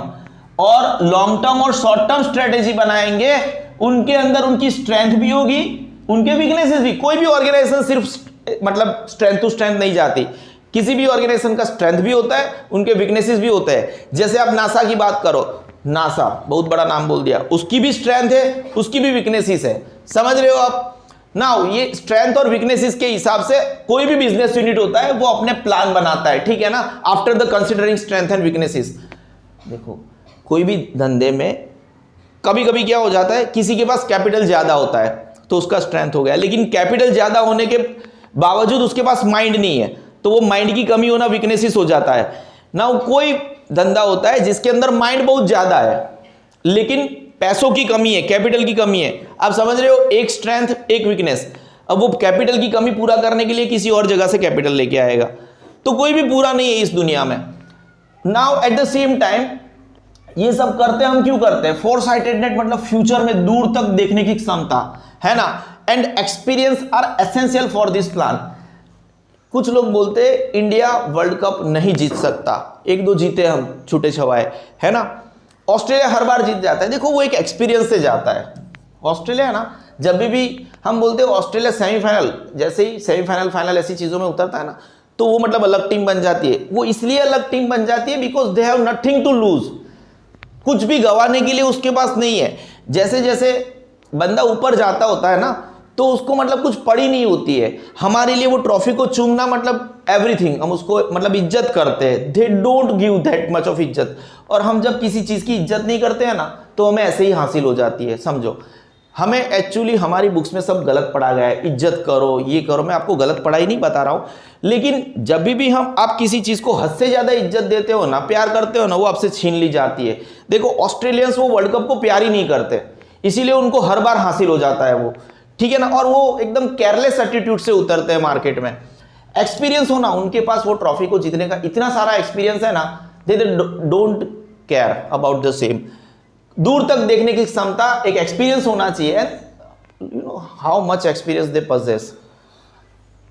और लॉन्ग टर्म और शॉर्ट टर्म स्ट्रेटेजी बनाएंगे, उनके अंदर उनकी स्ट्रेंथ भी होगी, उनके वीकनेसेस भी। कोई भी ऑर्गेनाइजेशन सिर्फ मतलब स्ट्रेंथ टू स्ट्रेंथ नहीं जाती, किसी भी ऑर्गेनाइजेशन का स्ट्रेंथ भी होता है, उनके वीकनेसेस भी होते हैं। जैसे आप नासा की बात करो, नासा बहुत बड़ा नाम बोल दिया, उसकी भी स्ट्रेंथ है, उसकी भी वीकनेसेस है, समझ रहे हो आप ना। ये स्ट्रेंथ और वीकनेसेस के हिसाब से कोई भी बिजनेस यूनिट होता है वो अपने प्लान बनाता है, ठीक है ना, after the considering strength and weaknesses. देखो कोई भी धंधे में कभी कभी क्या हो जाता है, किसी के पास कैपिटल ज्यादा होता है तो उसका स्ट्रेंथ हो गया, लेकिन कैपिटल ज्यादा होने के बावजूद उसके पास माइंड नहीं है, तो वो माइंड की कमी होना वीकनेसेस हो जाता है ना। कोई धंधा होता है जिसके अंदर माइंड बहुत ज्यादा है लेकिन पैसों की कमी है, कैपिटल की कमी है। आप समझ रहे हो, एक स्ट्रेंथ एक वीकनेस। अब वो कैपिटल की कमी पूरा करने के लिए किसी और जगह से कैपिटल लेके आएगा, तो कोई भी पूरा नहीं है इस दुनिया में। Now at the same time ये सब करते हम क्यों करते हैं? फोरसाइटेडनेस मतलब फ्यूचर में दूर तक देखने की क्षमता है ना, and experience are essential for this plan. कुछ लोग बोलते हैं इंडिया वर्ल्ड कप नहीं जीत सकता, एक दो जीते हम छूटे छवाए, है ना। ऑस्ट्रेलिया हर बार जीत जाता है, देखो वो एक एक्सपीरियंस से जाता है। ऑस्ट्रेलिया है ना, जब भी हम बोलते हैं ऑस्ट्रेलिया सेमीफाइनल, जैसे ही सेमीफाइनल फाइनल ऐसी चीजों में उतरता है ना, तो वो मतलब अलग टीम बन जाती है। वो इसलिए अलग टीम बन जाती है because they have nothing to lose, कुछ भी गंवाने के लिए उसके पास नहीं है। जैसे जैसे बंदा ऊपर जाता होता है ना, तो उसको मतलब कुछ पड़ी नहीं होती है। हमारे लिए वो ट्रॉफी को चूमना मतलब एवरीथिंग, हम उसको मतलब इज्जत करते हैं। They don't give that much of इज्जत। और हम जब किसी चीज की इज्जत नहीं करते हैं ना, तो हमें ऐसे ही हासिल हो जाती है, समझो। हमें एक्चुअली हमारी बुक्स में सब गलत पढ़ा गया है, इज्जत करो ये करो। मैं आपको गलत पढ़ाई नहीं बता रहा हूं, लेकिन जब भी हम आप किसी चीज को हद से ज्यादा इज्जत देते हो ना, प्यार करते हो ना, वो आपसे छीन ली जाती है। देखो ऑस्ट्रेलियंस वो वर्ल्ड कप को प्यार ही नहीं करते, इसीलिए उनको हर बार हासिल हो जाता है वो, ठीक है ना। और वो एकदम केयरलेस एटीट्यूड से उतरते हैं मार्केट में। एक्सपीरियंस होना, उनके पास वो ट्रॉफी को जीतने का इतना सारा एक्सपीरियंस है ना, they don't care about the same. दूर तक देखने की क्षमता, एक एक्सपीरियंस होना चाहिए। You know how much experience they possess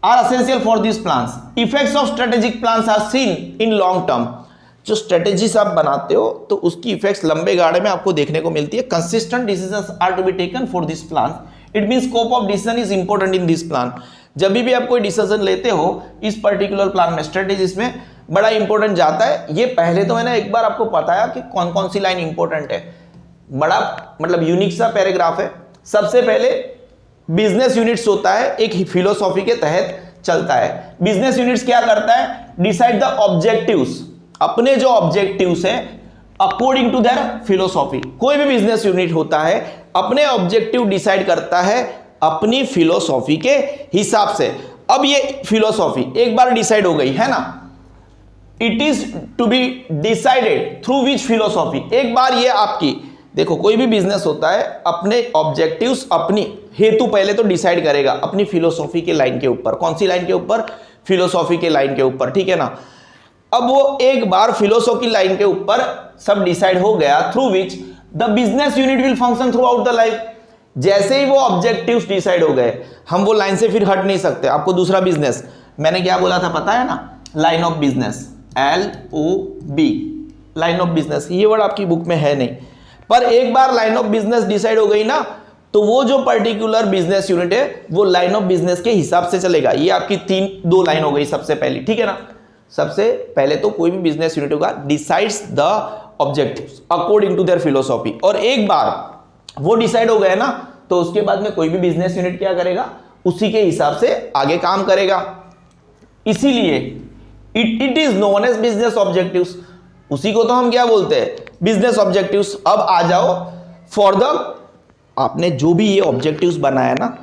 are essential for these plans. Effects of strategic plans are seen in long term. जो स्ट्रेटेजीज आप बनाते हो तो उसकी इफेक्ट्स लंबे गाड़े में आपको देखने को मिलती है। Consistent decisions are to be taken for this plan. It mean scope of decision is important in this plan. जब भी आप कोई डिसीजन लेते हो इस पर्टिकुलर प्लान में, स्ट्रेटेजीज में बड़ा इंपॉर्टेंट जाता है। ये पहले तो मैंने एक बार आपको बताया कि कौन कौन सी लाइन इंपॉर्टेंट है। बड़ा मतलब यूनिक सा पैराग्राफ है। सबसे पहले बिजनेस यूनिट्स होता है, एक फिलोसॉफी के तहत चलता है। बिजनेस यूनिट्स क्या करता है? डिसाइड द ऑब्जेक्टिव्स, अपने जो ऑब्जेक्टिव्स हैं अकॉर्डिंग टू देयर फिलोसॉफी। कोई भी बिजनेस यूनिट होता है अपने ऑब्जेक्टिव डिसाइड करता है अपनी फिलोसॉफी के हिसाब से। अब ये फिलोसॉफी एक बार डिसाइड हो गई है ना, it is to be decided through which philosophy. एक बार ये आपकी देखो, कोई भी बिजनेस होता है अपने ऑब्जेक्टिव्स, अपनी हेतु पहले तो डिसाइड करेगा अपनी फिलोसॉफी के लाइन के ऊपर। कौन सी लाइन के ऊपर? फिलोसॉफी के लाइन के ऊपर, ठीक है ना। अब वो एक बार फिलोसॉफी लाइन के ऊपर सब डिसाइड हो गया, through which the business unit will function throughout the life. जैसे ही वो ऑब्जेक्टिव्स डिसाइड हो गए, हम वो लाइन से फिर हट नहीं सकते। आपको दूसरा बिजनेस, मैंने क्या बोला था पता है ना? Line of business, LOB, line of business. ये वर्ड आपकी बुक में है नहीं, पर एक बार लाइन ऑफ बिजनेस डिसाइड हो गई ना, तो वो जो पर्टिकुलर बिजनेस यूनिट है वो लाइन ऑफ बिजनेस के हिसाब से चलेगा। ये आपकी दो लाइन हो गई सबसे पहली, ठीक है ना। सबसे पहले तो कोई भी बिजनेस यूनिट होगा decides the objectives according to their philosophy, और एक बार वो डिसाइड हो गए ना, तो उसके बाद में कोई भी बिजनेस यूनिट क्या करेगा? उसी के हिसाब से आगे काम करेगा। इसीलिए it is known as business objectives. उसी को तो हम क्या बोलते हैं? Business objectives. अब आ जाओ फॉर द, आपने जो भी ये ऑब्जेक्टिव्स बनाया ना,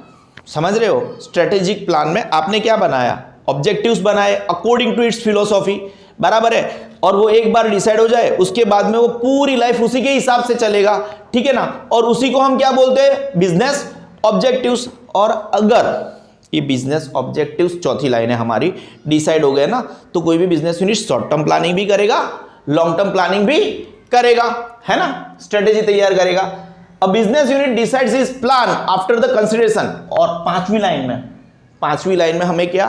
समझ रहे हो, स्ट्रेटेजिक प्लान में आपने क्या बनाया? ऑब्जेक्टिव्स बनाए अकॉर्डिंग टू इट्स फिलोसॉफी, बराबर है। और वो एक बार डिसाइड हो जाए उसके बाद में वो पूरी लाइफ उसी के हिसाब से चलेगा, ठीक है ना। और उसी को हम क्या बोलते हैं? Business objectives. और अगर ये बिजनेस ऑब्जेक्टिव्स, चौथी लाइन है हमारी, डिसाइड हो गए ना, तो कोई भी business unit short term planning भी करेगा, लॉन्ग टर्म प्लानिंग भी करेगा, है ना, स्ट्रेटेजी तैयार करेगा। A business unit decides his plan after the consideration. और पांचवी लाइन में हमें क्या,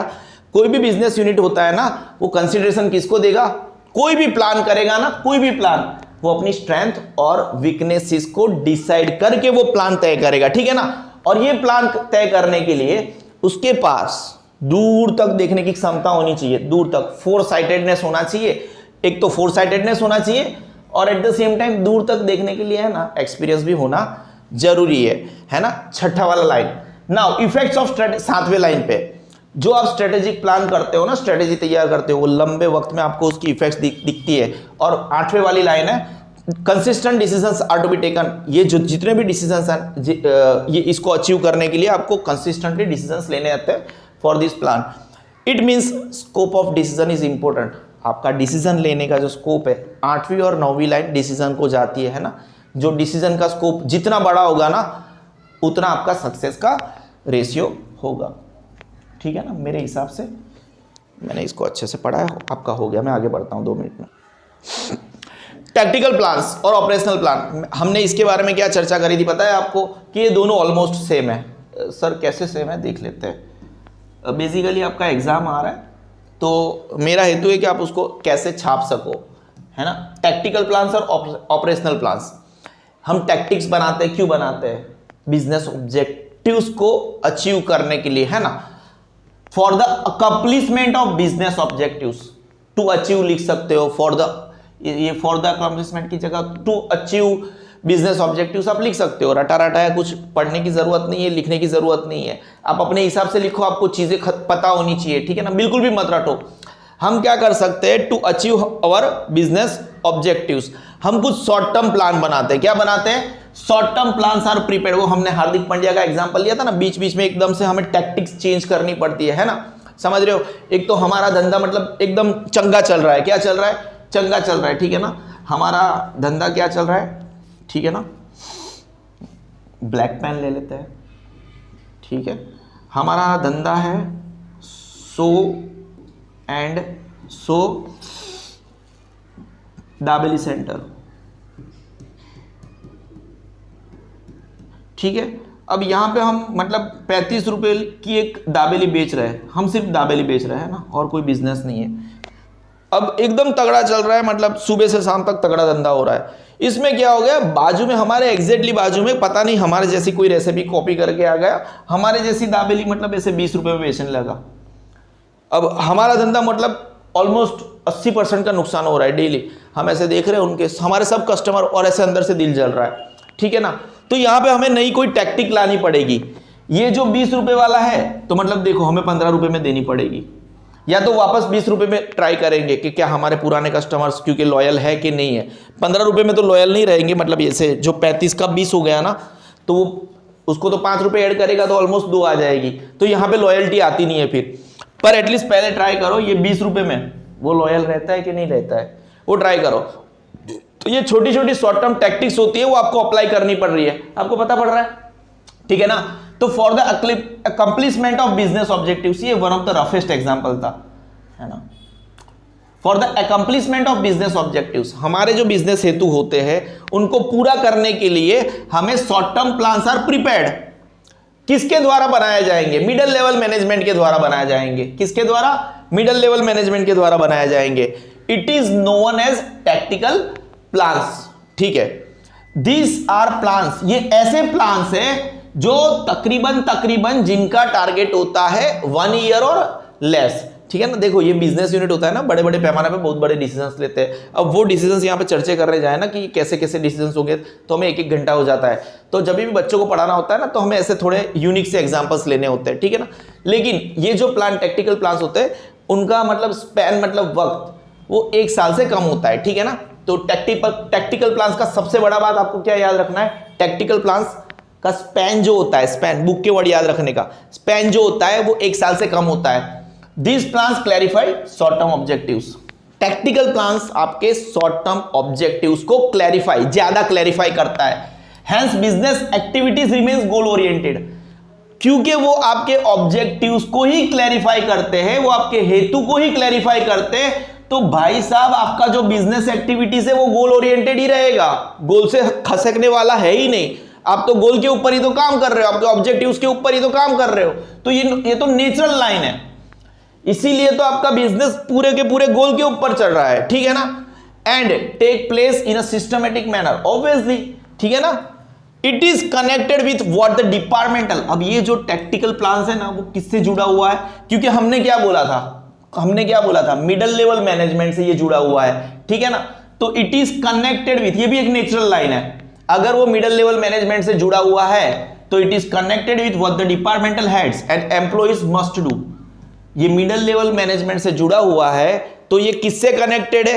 कोई भी बिजनेस यूनिट होता है ना, वो कंसिडरेशन किसको देगा? कोई भी प्लान करेगा ना, कोई भी प्लान, वो अपनी स्ट्रेंथ और वीकनेसेस को डिसाइड करके वो प्लान तय करेगा, ठीक है ना। और ये प्लान तय करने के लिए उसके पास दूर तक देखने की क्षमता होनी चाहिए, दूर तक फोर साइटेडनेस होना चाहिए। एक तो फोर साइटेडनेस होना चाहिए, और एट द सेम टाइम दूर तक देखने के लिए है ना एक्सपीरियंस भी होना जरूरी है ना। छठा वाला line, now effects of strategy. सातवें लाइन पे जो आप स्ट्रेटेजिक प्लान करते हो ना, स्ट्रेटेजी तैयार करते हो, वो लंबे वक्त में आपको उसकी इफेक्ट्स दिखती है। और आठवें वाली लाइन है, consistent decisions are to be taken. ये जो जितने भी डिसीजंस हैं, ये इसको अचीव करने के लिए आपको कंसिस्टेंटली डिसीजंस लेने आते हैं for this plan. It means scope of decision is important. आपका डिसीजन लेने का जो स्कोप है, 8वीं और 9वीं लाइन डिसीजन को जाती है ना। जो डिसीजन का स्कोप जितना बड़ा होगा ना, उतना आपका सक्सेस का रेशियो होगा, ठीक है ना। मेरे हिसाब से मैंने इसको अच्छे से पढ़ा है, आपका हो गया। मैं आगे बढ़ता हूँ 2 मिनट में। टैक्टिकल प्लान्स और ऑपरेशनल प्लान, हमने इसके बारे में क्या चर्चा करी थी पता है आपको? कि ये दोनों ऑलमोस्ट सेम है। सर कैसे सेम है, देख लेते हैं। बेसिकली आपका एग्जाम आ रहा है, तो मेरा हेतु है कि आप उसको कैसे छाप सको, है ना। टैक्टिकल प्लान्स और ऑपरेशनल प्लान्स, हम टैक्टिक्स बनाते हैं, क्यों बनाते हैं? बिजनेस ऑब्जेक्टिव्स को अचीव करने के लिए, है ना। For the accomplishment of business objectives, to achieve लिख सकते हो। फॉर द अकम्प्लिशमेंट की जगह टू अचीव बिजनेस ऑब्जेक्टिव्स आप लिख सकते हो। रटा रटा है, कुछ पढ़ने की जरूरत नहीं है, लिखने की जरूरत नहीं है। आप अपने हिसाब से लिखो, आपको चीजें पता होनी चाहिए, ठीक है ना। बिल्कुल भी मत रटो। हम क्या कर सकते हैं? To achieve our business objectives, हम कुछ शॉर्ट टर्म प्लान बनाते हैं। क्या बनाते हैं? Short term plans are prepared. वो हमने हार्दिक पांड्या का एग्जांपल लिया था ना, बीच बीच में एकदम से हमें टैक्टिक्स चेंज करनी पड़ती है ना, समझ रहे हो। एक तो हमारा धंधा मतलब एकदम चंगा चल रहा है। क्या चल रहा है? चंगा चल रहा है, ठीक है ना। हमारा धंधा क्या चल रहा है, ठीक है ना। ब्लैक पेन ले लेते हैं, ठीक है। हमारा धंधा है so and so dabeli centre, ठीक है। अब यहां पे हम मतलब 35 रुपए की एक दाबेली बेच रहे हैं, हम सिर्फ दाबेली बेच रहे हैं ना, और कोई बिजनेस नहीं है। अब एकदम तगड़ा चल रहा है, मतलब सुबह से शाम तक तगड़ा धंधा हो रहा है। इसमें क्या हो गया, बाजू में हमारे एग्जैक्टली बाजू में पता नहीं हमारे जैसी कोई रेसिपी कॉपी करके आ गया, हमारे जैसी दाबेली मतलब ऐसे 20 रुपए में बेचने लगा। अब हमारा धंधा मतलब ऑलमोस्ट 80% का नुकसान हो रहा है डेली। हम ऐसे देख रहे हैं उनके हमारे सब कस्टमर, और ऐसे अंदर से दिल जल रहा है, ठीक है ना। तो यहाँ पे हमें नई कोई टैक्टिक लानी पड़ेगी। ये जो 20 रुपए वाला है तो मतलब देखो हमें 15 रुपए में देनी पड़ेगी, या तो वापस 20 रुपए में ट्राई करेंगे कि क्या हमारे पुराने कस्टमर्स क्योंकि लॉयल है कि नहीं है। 15 रुपए में तो लॉयल नहीं रहेंगे, मतलब ऐसे जो 35 का 20 हो गया ना, तो वो उसको तो 5 रुपए ऐड करेगा तो ऑलमोस्ट 2 आ जाएगी, तो यहाँ पे लॉयल्टी आती नहीं है फिर। पर एटलीस्ट पहले ट्राई करो, ये 20 रुपए में वो लॉयल रहता है कि नहीं रहता है, वो ट्राई करो। तो ये छोटी छोटी शॉर्ट टर्म टैक्टिक्स होती है, वो आपको अप्लाई करनी पड़ रही है, आपको पता पड़ रहा है, ठीक है ना। तो for the accomplishment of business objectives, ये one of the roughest example था, है ना। For the accomplishment of business objectives, हमारे जो बिजनेस हेतु होते हैं उनको पूरा करने के लिए हमें short term plans are prepared. किसके द्वारा बनाए जाएंगे, मिडिल लेवल मैनेजमेंट के द्वारा बनाए जाएंगे। किसके द्वारा, मिडिल लेवल मैनेजमेंट के द्वारा बनाए जाएंगे। It is known as tactical plans, ठीक है। दिस आर प्लान्स, ये ऐसे प्लान्स है जो तकरीबन जिनका टारगेट होता है 1 ईयर और लेस, ठीक है ना। देखो ये बिजनेस यूनिट होता है ना, बड़े बड़े पैमाने पे बहुत बड़े डिसीजंस लेते हैं। अब वो डिसीजंस यहाँ पे चर्चे करने जाए ना कि कैसे कैसे डिसीजंस होंगे, तो हमें 1-1 घंटा हो जाता है। तो जब भी बच्चों को पढ़ाना होता है ना, तो हमें ऐसे थोड़े यूनिक से एग्जांपल्स लेने होते हैं, ठीक है ना। लेकिन ये जो प्लान टैक्टिकल प्लान्स होते हैं उनका मतलब स्पैन, मतलब वक्त वो 1 साल से कम होता है, ठीक है ना। तो टैक्टिकल प्लान्स का सबसे बड़ा बात आपको क्या याद रखना है, टैक्टिकल प्लान्स का स्पैन जो होता है, स्पैन बुक के वर्ड याद रखने का, स्पैन जो होता है वो 1 साल से कम होता है। These plans clarify short term objectives. Tactical plans आपके short term objectives को clarify, ज्यादा clarify करता है। Hence business activities remains goal oriented. क्योंकि वो आपके objectives को ही clarify करते हैं, वो आपके हेतु को ही clarify करते हैं, तो भाई साहब आपका जो business activities है वो goal oriented ही रहेगा, गोल से खसकने वाला है ही नहीं। आप तो गोल के ऊपर ही तो काम कर रहे हो, आपके ऑब्जेक्टिव्स के ऊपर ही तो काम कर रहे हो, तो ये तो नेचुरल लाइन है। इसीलिए तो आपका बिजनेस पूरे के पूरे गोल के ऊपर चल रहा है, ठीक है ना। And take place in a systematic manner, obviously, ठीक है ना। It is connected with what the departmental. अब ये जो टैक्टिकल प्लान्स है ना, वो किससे जुड़ा हुआ है, क्योंकि हमने क्या बोला था, मिडिल लेवल मैनेजमेंट से ये जुड़ा हुआ है, ठीक है ना। तो इट इज कनेक्टेड विथ, ये भी एक नेचुरल लाइन है। अगर वो मिडिल लेवल मैनेजमेंट से जुड़ा हुआ है तो it is connected with what the departmental heads and employees must do. ये मिडिल लेवल मैनेजमेंट से जुड़ा हुआ है तो ये किससे कनेक्टेड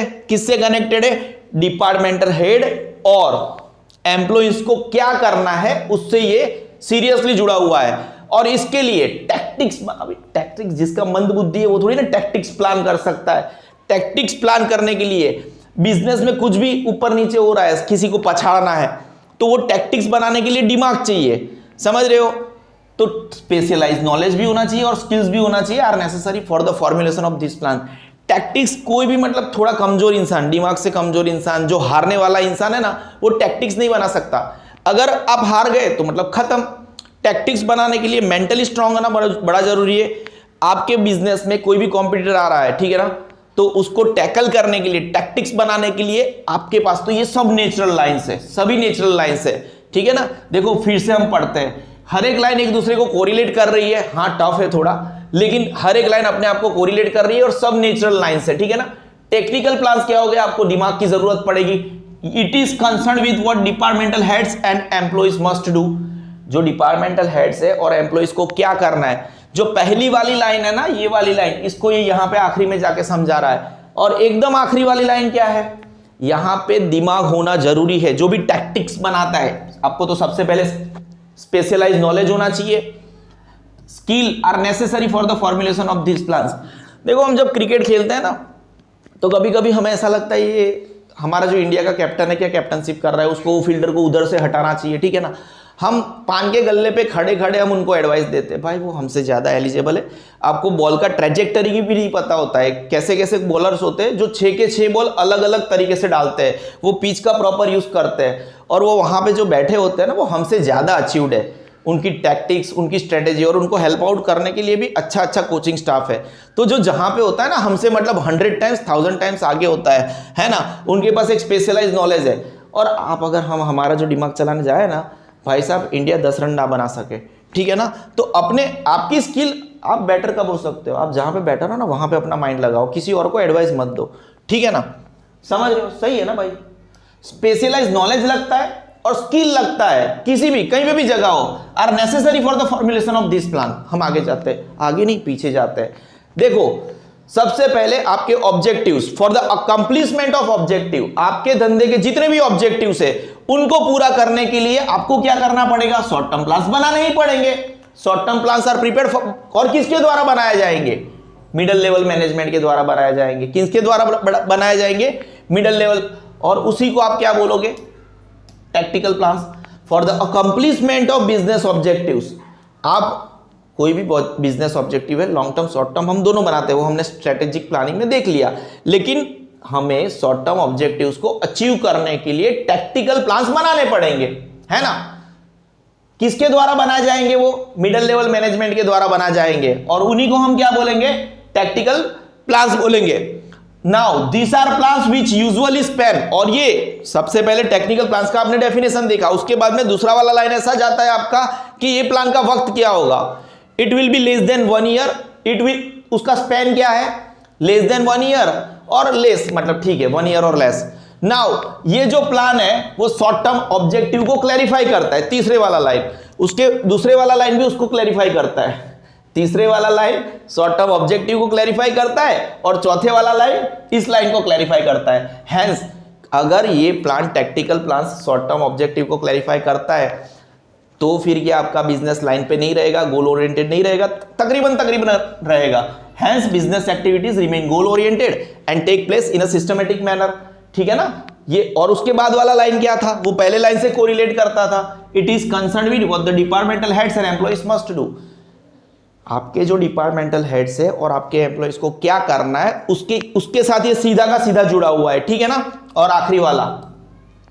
है, डिपार्टमेंटल हेड और एम्प्लॉइज को क्या करना है उससे ये सीरियसली जुड़ा हुआ है। और इसके लिए टैक्टिक्स जिसका मंद बुद्धि है वो थोड़ी ना टैक्टिक्स प्लान कर सकता है। टैक्टिक्स प्लान करने के लिए बिजनेस में कुछ भी ऊपर नीचे हो रहा है, किसी को पछाड़ना है, तो वो टैक्टिक्स बनाने के लिए दिमाग चाहिए, समझ रहे हो। तो स्पेशलाइज्ड नॉलेज भी होना चाहिए और स्किल्स भी होना चाहिए, are necessary for the formulation of this plan. Tactics कोई भी मतलब थोड़ा कमजोर इंसान, दिमाग से कमजोर इंसान, जो हारने वाला इंसान है ना, वो टैक्टिक्स नहीं बना सकता। अगर आप हार गए तो मतलब खत्म। टैक्टिक्स बनाने के लिए मेंटली स्ट्रांग होना बड़ा जरूरी है। आपके बिजनेस में कोई भी कॉम्पिटिटर आ रहा है, ठीक है ना, तो उसको टैकल करने के लिए, टैक्टिक्स बनाने के लिए आपके पास तो ये सब नेचुरल लाइंस है, सभी नेचुरल लाइंस है, ठीक है ना। देखो फिर से हम पढ़ते हैं, हर एक लाइन एक दूसरे को कोरिलेट कर रही है, हाँ टफ है थोड़ा, लेकिन हर एक लाइन अपने आप को कोरिलेट कर रही है और सब नेचुरल लाइंस है, ठीक है ना। टेक्निकल प्लान्स क्या हो गया, आपको दिमाग की जरूरत पड़ेगी। It is concern with what departmental heads and employees must do. जो डिपार्टमेंटल हेड्स है और एम्प्लॉइज को क्या करना है। जो पहली वाली लाइन है ना, ये वाली लाइन, इसको ये यहां पे आखिरी में जाके समझा रहा है। और एकदम आखिरी वाली लाइन क्या है, यहां पे दिमाग होना जरूरी है। जो भी टैक्टिक्स बनाता है, आपको तो सबसे पहले स्पेशलाइज्ड नॉलेज होना चाहिए, skill are necessary for the formulation of this plans. देखो हम जब क्रिकेट खेलते हैं ना, तो कभी कभी हमें ऐसा लगता है ये हमारा जो इंडिया का कैप्टन है, क्या कैप्टनशिप कर रहा है, उसको फील्डर को उधर से हटाना चाहिए, ठीक है ना। हम पान के गल्ले पे खड़े खड़े हम उनको एडवाइस देते हैं, भाई वो हमसे ज़्यादा एलिजिबल है। आपको बॉल का ट्रेजेक्टरी की भी नहीं पता होता है, कैसे कैसे बॉलर्स होते हैं जो 6 के 6 बॉल अलग अलग तरीके से डालते हैं, वो पिच का प्रॉपर यूज़ करते हैं, और वो वहाँ पे जो बैठे होते हैं ना, वो हमसे ज़्यादा अचीव्ड है। उनकी टैक्टिक्स, उनकी स्ट्रेटेजी और उनको हेल्प आउट करने के लिए भी अच्छा अच्छा कोचिंग स्टाफ है। तो जो जहां पे होता है ना हमसे मतलब 100 टाइम्स 1000 टाइम्स आगे होता है ना, उनके पास एक स्पेशलाइज नॉलेज है। और आप अगर हमारा जो दिमाग चलाने जाए ना भाई साहब, इंडिया 10 रन ना बना सके, ठीक है ना। तो अपने आपकी स्किल आप बेटर कब हो सकते हो, आप जहां पे बेटर हो ना वहां पे अपना माइंड लगाओ, किसी और को एडवाइस मत दो, ठीक है ना। समझ रहे हो, सही है ना भाई। स्पेशलाइज नॉलेज लगता है और स्किल लगता है, किसी भी कहीं पे भी जगह हो, are necessary for the formulation of this plan. हम आगे जाते हैं, आगे नहीं पीछे जाते हैं। देखो सबसे पहले आपके objectives, for the accomplishment of objective, आपके धंधे के जितने भी ऑब्जेक्टिव्स है उनको पूरा करने के लिए आपको क्या करना पड़ेगा, शॉर्ट टर्म प्लान्स बनाने ही पड़ेंगे। Short term plans are prepared और किसके द्वारा बनाए जाएंगे, मिडिल लेवल मैनेजमेंट के द्वारा बनाए जाएंगे। किसके द्वारा बनाए जाएंगे, मिडिल लेवल, और उसी को आप क्या बोलोगे, tactical plans for the accomplishment of business objectives. आप कोई भी बिजनेस ऑब्जेक्टिव है, लॉन्ग टर्म शॉर्ट टर्म हम दोनों बनाते हैं, वो हमने स्ट्रेटेजिक प्लानिंग में देख लिया। लेकिन हमें शॉर्ट टर्म ऑब्जेक्टिव्स को अचीव करने के लिए टैक्टिकल प्लान्स बनाने पड़ेंगे, है ना। किसके द्वारा बनाए जाएंगे, वो मिडिल लेवल मैनेजमेंट के द्वारा बनाए जाएंगे, और उन्हीं को हम क्या बोलेंगे, टैक्टिकल प्लान्स बोलेंगे। Now this are plans which usually span, और ये सबसे पहले टेक्निकल प्लान्स का आपने डेफिनेशन देखा, उसके बाद में दूसरा वाला लाइन ऐसा जाता है आपका कि ये प्लान का वक्त क्या होगा, it will be less than 1 year, it will, उसका स्पैन क्या है, लेस देन 1 ईयर और लेस, मतलब ठीक है 1 ईयर और लेस। नाउ ये जो प्लान है वो शॉर्ट टर्म ऑब्जेक्टिव को क्लैरिफाई करता है, तीसरे वाला लाइन, उसके दूसरे वाला लाइन भी उसको क्लैरिफाई करता है। तीसरे वाला लाइन शॉर्ट टर्म ऑब्जेक्टिव को क्लैरिफाई करता है और चौथे वाला लाइन इस लाइन को क्लैरिफाई करता है। हेंस अगर ये plan tactical plan short term objective को क्लैरिफाई करता है तो फिर ये आपका बिजनेस लाइन पे नहीं रहेगा, गोल ओरिएंटेड नहीं रहेगा, तकरीबन रहेगा। Hence business activities remain goal oriented and take place in a systematic manner, ठीक है ना ये। और उसके बाद वाला लाइन क्या था, वो पहले लाइन से कोरिलेट करता था, it is concern with what the departmental heads and employees must do. आपके जो डिपार्टमेंटल हेड्स है और आपके एम्प्लॉइज को क्या करना है उसके साथ ये सीधा का सीधा जुड़ा हुआ है, ठीक है ना। और आखिरी वाला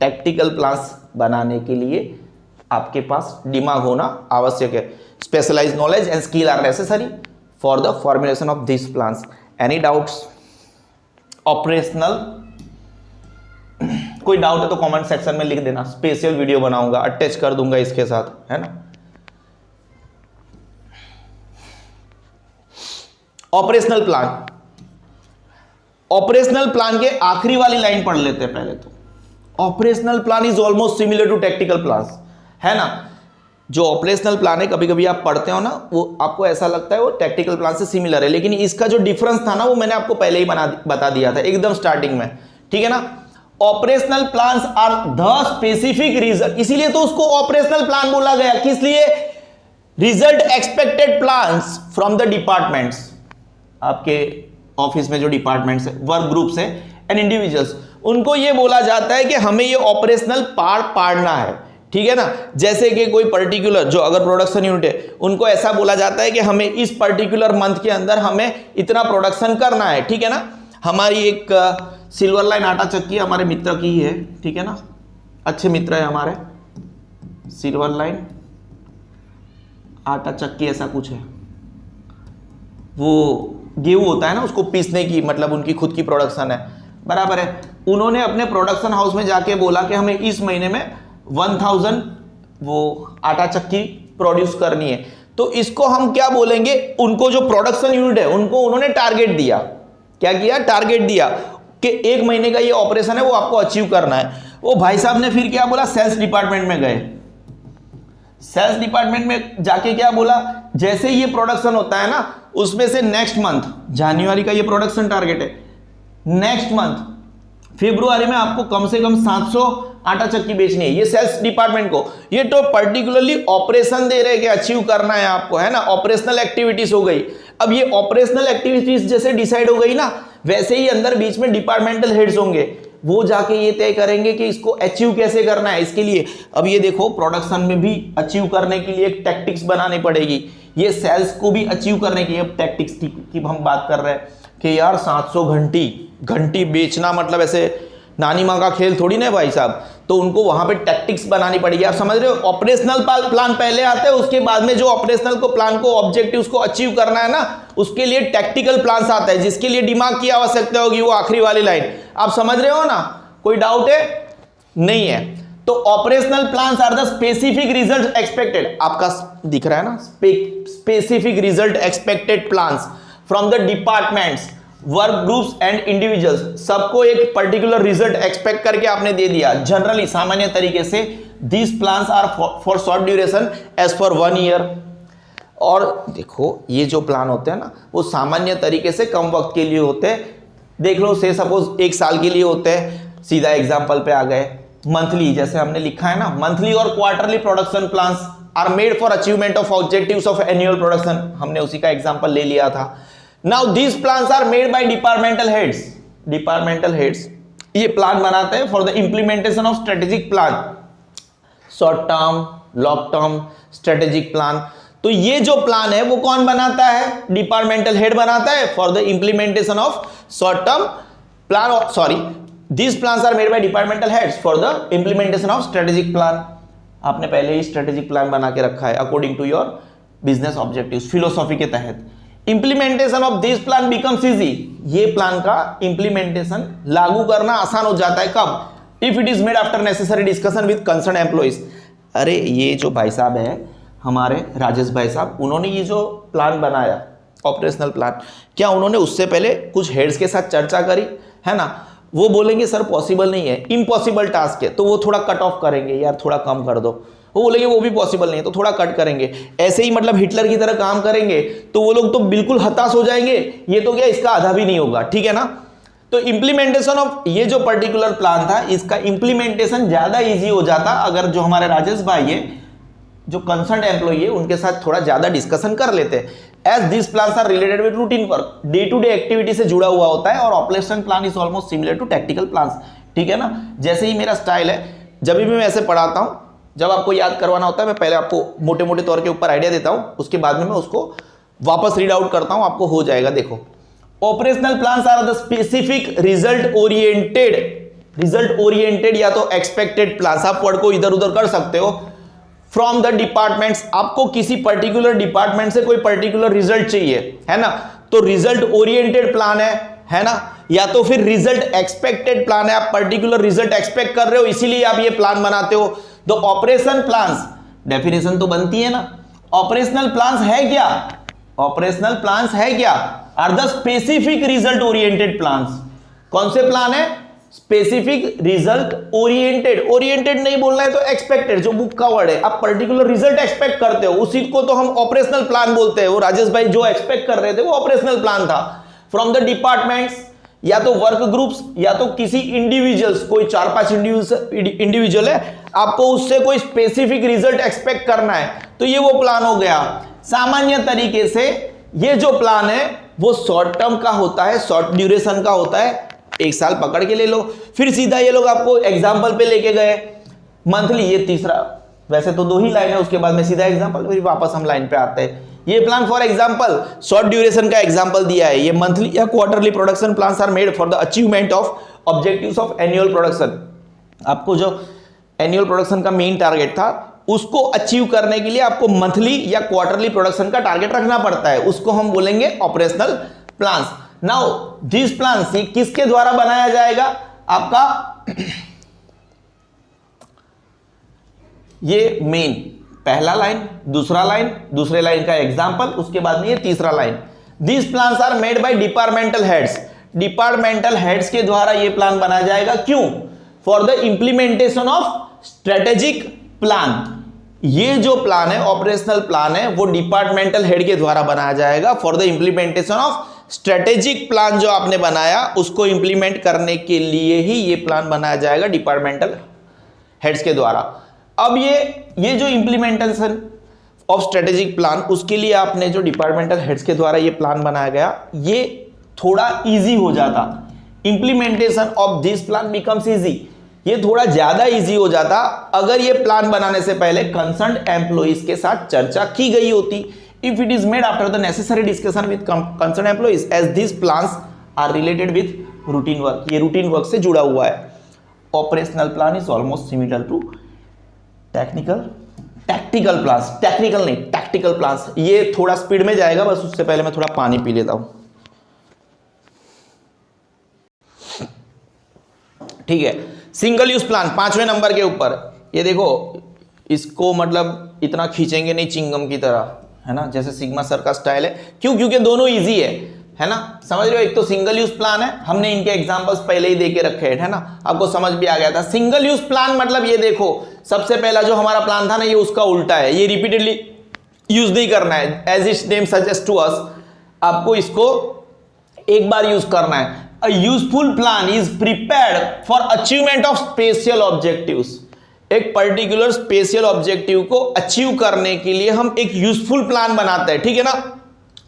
टैक्टिकल प्लान्स बनाने के लिए आपके पास दिमाग होना आवश्यक है। Specialised knowledge and skill are necessary for the formulation of this plans. Any doubts, operational, कोई डाउट है तो कमेंट सेक्शन में लिख देना, स्पेशल वीडियो बनाऊंगा, अटैच कर दूंगा इसके साथ, है ना। ऑपरेशनल प्लान, ऑपरेशनल प्लान के आखिरी वाली लाइन पढ़ लेते हैं पहले तो। Operational plan is almost similar to technical plans, है ना। जो ऑपरेशनल प्लान है कभी कभी आप पढ़ते हो ना, वो आपको ऐसा लगता है वो टेक्निकल प्लान से सिमिलर है, लेकिन इसका जो डिफरेंस था ना वो मैंने आपको पहले ही बता दिया था एकदम स्टार्टिंग में, ठीक है ना। Operational plans are the specific result, इसीलिए तो उसको ऑपरेशनल प्लान बोला गया, किस लिए, result expected plans from the departments, आपके ऑफिस में जो डिपार्टमेंट्स है, वर्क ग्रुप्स है एंड इंडिविजुअल्स, उनको ये बोला जाता है कि हमें ये ऑपरेशनल पार्ट पाड़ना है, ठीक है ना। जैसे कि कोई पर्टिकुलर जो अगर प्रोडक्शन यूनिट है उनको ऐसा बोला जाता है कि हमें इस पर्टिकुलर मंथ के अंदर हमें इतना प्रोडक्शन करना है, ठीक है ना। हमारी एक सिल्वर लाइन आटा चक्की हमारे मित्र की ही है, ठीक है ना, अच्छे मित्र है हमारे, सिल्वर लाइन आटा चक्की ऐसा कुछ है, वो गेहूं होता है ना उसको पीसने की, मतलब उनकी खुद की प्रोडक्शन है, बराबर है। उन्होंने अपने प्रोडक्शन हाउस में जाके बोला कि हमें इस महीने में 1000 वो आटा चक्की प्रोड्यूस करनी है, तो इसको हम क्या बोलेंगे, उनको जो प्रोडक्शन यूनिट है उनको उन्होंने टारगेट दिया, क्या किया, टारगेट दिया कि 1 महीने का ये ऑपरेशन है वो आपको अचीव करना है। वो भाई साहब ने फिर क्या बोला, सेल्स डिपार्टमेंट में गए, सेल्स डिपार्टमेंट में जाके क्या बोला, जैसे ये प्रोडक्शन होता है ना उसमें से नेक्स्ट मंथ, जनवरी का ये प्रोडक्शन टारगेट है, नेक्स्ट मंथ फरवरी में आपको कम से कम 700 आटा चक्की बेचनी है, ये सेल्स डिपार्टमेंट को। ये तो पर्टिकुलरली ऑपरेशन दे रहे हैं कि अचीव करना है आपको, है ना, ऑपरेशनल एक्टिविटीज हो गई। अब ये ऑपरेशनल एक्टिविटीज जैसे डिसाइड हो गई ना, वैसे ही अंदर बीच में डिपार्टमेंटल हेड्स होंगे, वो जाके ये तय करेंगे कि इसको अचीव कैसे करना है। इसके लिए अब ये देखो प्रोडक्शन में भी अचीव करने के लिए एक टैक्टिक्स बनानी पड़ेगी, ये सेल्स को भी अचीव करने की अब टैक्टिक्स की हम बात कर रहे हैं कि यार 700 घंटी बेचना, मतलब ऐसे नानी माँ का खेल थोड़ी ना है भाई साहब, तो उनको वहां पे टैक्टिक्स बनानी पड़ेगी। आप समझ रहे हो, ऑपरेशनल प्लान पहले आता है, उसके बाद में जो ऑपरेशनल को प्लान को ऑब्जेक्टिव्स को अचीव करना है ना, उसके लिए टैक्टिकल प्लान आता है, जिसके लिए दिमाग की आवश्यकता होगी। वो आखिरी वाली लाइन आप समझ रहे हो ना, कोई डाउट है? नहीं है। तो operational plans are the specific result expected, आपका दिख रहा है ना, specific result expected plans from the departments, work groups and individuals. सबको एक पर्टिकुलर रिजल्ट एक्सपेक्ट करके आपने दे दिया। जनरली सामान्य तरीके से these plans are for short duration as for 1 year. और देखो ये जो प्लान होते हैं ना, वो सामान्य तरीके से कम वक्त के लिए होते हैं। देख लो, से सपोज 1 साल के लिए होते हैं। सीधा एग्जाम्पल पे आ गए, मंथली, जैसे हमने लिखा है ना, मंथली और quarterly production plans are made for achievement of objectives of annual production. हमने उसी का एग्जांपल ले लिया था। Now these plans are made by departmental heads. Departmental heads ये प्लान बनाते हैं for the implementation of strategic plan, short term, long term strategic plan. तो ये जो प्लान है वो कौन बनाता है? डिपार्टमेंटल हेड बनाता है for the implementation of short term plan, sorry, these plans are made by departmental heads for the implementation of strategic plan। आपने पहले ही स्ट्रेटेजिक प्लान बना के रखा है according to your business objectives, philosophy के तहत। Implementation of this plan becomes easy. ये plan का इंप्लीमेंटेशन लागू करना आसान हो जाता है कब? If it is made after necessary discussion with concern employees. अरे ये जो भाई साहब है हमारे राजेश भाई साहब, उन्होंने ये जो प्लान बनाया ऑपरेशनल प्लान, क्या उन्होंने उससे पहले कुछ हेड्स के साथ चर्चा करी है ना? वो बोलेंगे सर पॉसिबल नहीं है, इम्पॉसिबल टास्क है, तो वो थोड़ा कट ऑफ करेंगे, यार थोड़ा कम कर दो। वो बोलेंगे वो भी पॉसिबल नहीं है, तो थोड़ा कट करेंगे। ऐसे ही मतलब हिटलर की तरह काम करेंगे तो वो लोग तो बिल्कुल हताश हो जाएंगे, ये तो क्या इसका आधा भी नहीं होगा, ठीक है ना? तो इंप्लीमेंटेशन ऑफ ये जो पर्टिकुलर प्लान था, इसका इंप्लीमेंटेशन ज्यादा इजी हो जाता अगर जो हमारे राजेश भाई है, जो कंसर्न एम्प्लॉई है, उनके साथ थोड़ा ज्यादा डिस्कशन कर लेते हैं। As this plans are related with routine work, day to day activity से जुड़ा हुआ होता है, और operation plan is almost similar to tactical plans, ठीक है ना? जैसे ही मेरा स्टाइल है, जब भी मैं ऐसे पढ़ाता हूं, जब आपको याद करवाना होता है, मैं पहले आपको मोटे मोटे तौर के ऊपर आइडिया देता हूं, उसके बाद में मैं उसको वापस रीड आउट करता हूं, आपको हो जाएगा। देखो, operational plans are the specific result oriented या तो एक्सपेक्टेड प्लान्स, आप वर्ड को इधर उधर कर सकते हो, फ्रॉम द डिपार्टमेंट्स। आपको किसी पर्टिकुलर डिपार्टमेंट से कोई पर्टिकुलर रिजल्ट चाहिए है ना, तो रिजल्ट ओरिएंटेड प्लान है ना, या तो फिर रिजल्ट एक्सपेक्टेड प्लान है, आप पर्टिकुलर रिजल्ट एक्सपेक्ट कर रहे हो इसीलिए आप ये प्लान बनाते हो। द ऑपरेशन प्लान्स, डेफिनेशन तो बनती है ना, ऑपरेशनल प्लान्स है क्या? ऑपरेशनल प्लान्स है क्या? Are the specific result oriented plans. कौन से प्लान है? Specific result oriented. ओरिएंटेड नहीं बोलना है तो एक्सपेक्टेड, जो बुक का वर्ड है, आप पर्टिकुलर रिजल्ट एक्सपेक्ट करते हो, उसी को तो हम ऑपरेशनल प्लान बोलते हैं। वो राजेश भाई जो एक्सपेक्ट कर रहे थे वो ऑपरेशनल प्लान था। फ्रॉम द डिपार्टमेंट्स, या तो वर्क ग्रुप्स, या तो किसी इंडिविजुअल्स, कोई 4-5 इंडिविजुअल है, आपको उससे कोई स्पेसिफिक रिजल्ट एक्सपेक्ट करना है, तो ये वो प्लान हो गया। सामान्य तरीके से ये जो प्लान है वो शॉर्ट टर्म का होता है, शॉर्ट ड्यूरेशन का होता है, 1 साल पकड़ के ले लो। फिर सीधा ये लोग आपको एग्जाम्पल पे लेके गए मंथली, ये तीसरा, वैसे तो 2 ही लाइन है, उसके बाद में सीधा एग्जाम्पल, फिर वापस हम लाइन पे आते हैं। ये plan for example short duration का एग्जाम्पल दिया है, ये मंथली या quarterly production plans are made for the achievement of objectives of annual production. आपको जो एनुअल प्रोडक्शन का मेन टारगेट था उसको अचीव करने के लिए आपको मंथली या क्वार्टरली प्रोडक्शन का टारगेट रखना पड़ता है, उसको हम बोलेंगे operational plans. Now this plans ये किसके द्वारा बनाया जाएगा? आपका ये मेन पहला लाइन, दूसरा लाइन, दूसरे लाइन का एग्जांपल, उसके बाद में ये तीसरा line. This plans are made by departmental heads. Departmental heads के द्वारा ये प्लान बनाया जाएगा, क्यों? For the implementation of strategic plan. ये जो प्लान है, ऑपरेशनल प्लान है, वो डिपार्टमेंटल हेड के द्वारा बनाया जाएगा for the implementation of strategic plan. जो आपने बनाया उसको इंप्लीमेंट करने के लिए ही ये प्लान बनाया जाएगा डिपार्टमेंटल हेड्स के द्वारा। अब ये जो इंप्लीमेंटेशन ऑफ स्ट्रेटेजिक प्लान, उसके लिए आपने जो डिपार्टमेंटल हेड्स के द्वारा ये प्लान बनाया गया, ये थोड़ा इजी हो जाता। Implementation of this plan becomes easy, ये थोड़ा ज्यादा इजी हो जाता अगर ये प्लान बनाने से पहले कंसर्न्ड एम्प्लॉइज के साथ चर्चा की गई होती। If it is made after the necessary discussion with concerned employees, as this plans are related with routine work. ये रूटीन वर्क से जुड़ा हुआ है। Operational plan is almost similar to tactical plans, technical नहीं, टैक्टिकल प्लान्स। ये थोड़ा speed में जाएगा, बस उससे पहले मैं थोड़ा पानी पी लेता हूं, ठीक है। सिंगल यूज प्लान 5वें नंबर के ऊपर, ये देखो, इसको मतलब इतना खींचेंगे नहीं चिंगम की तरह, है ना, जैसे सिग्मा सर का स्टाइल है। क्यों? क्योंकि दोनों इजी है ना, समझ रहे हो। एक तो सिंगल यूज प्लान है, हमने इनके एग्जांपल्स पहले ही देके रखे हैं, है ना, आपको समझ भी आ गया था। सिंगल यूज प्लान मतलब ये देखो, सबसे पहला जो हमारा प्लान था ना, ये उसका उल्टा है, ये रिपीटेडली यूज नहीं करना है। As its name suggest to us, आपको इसको एक बार यूज करना है। A useful plan is prepared for achievement of special objectives. एक पर्टिकुलर स्पेशल ऑब्जेक्टिव को अचीव करने के लिए हम एक यूजफुल प्लान बनाते हैं, ठीक है ना।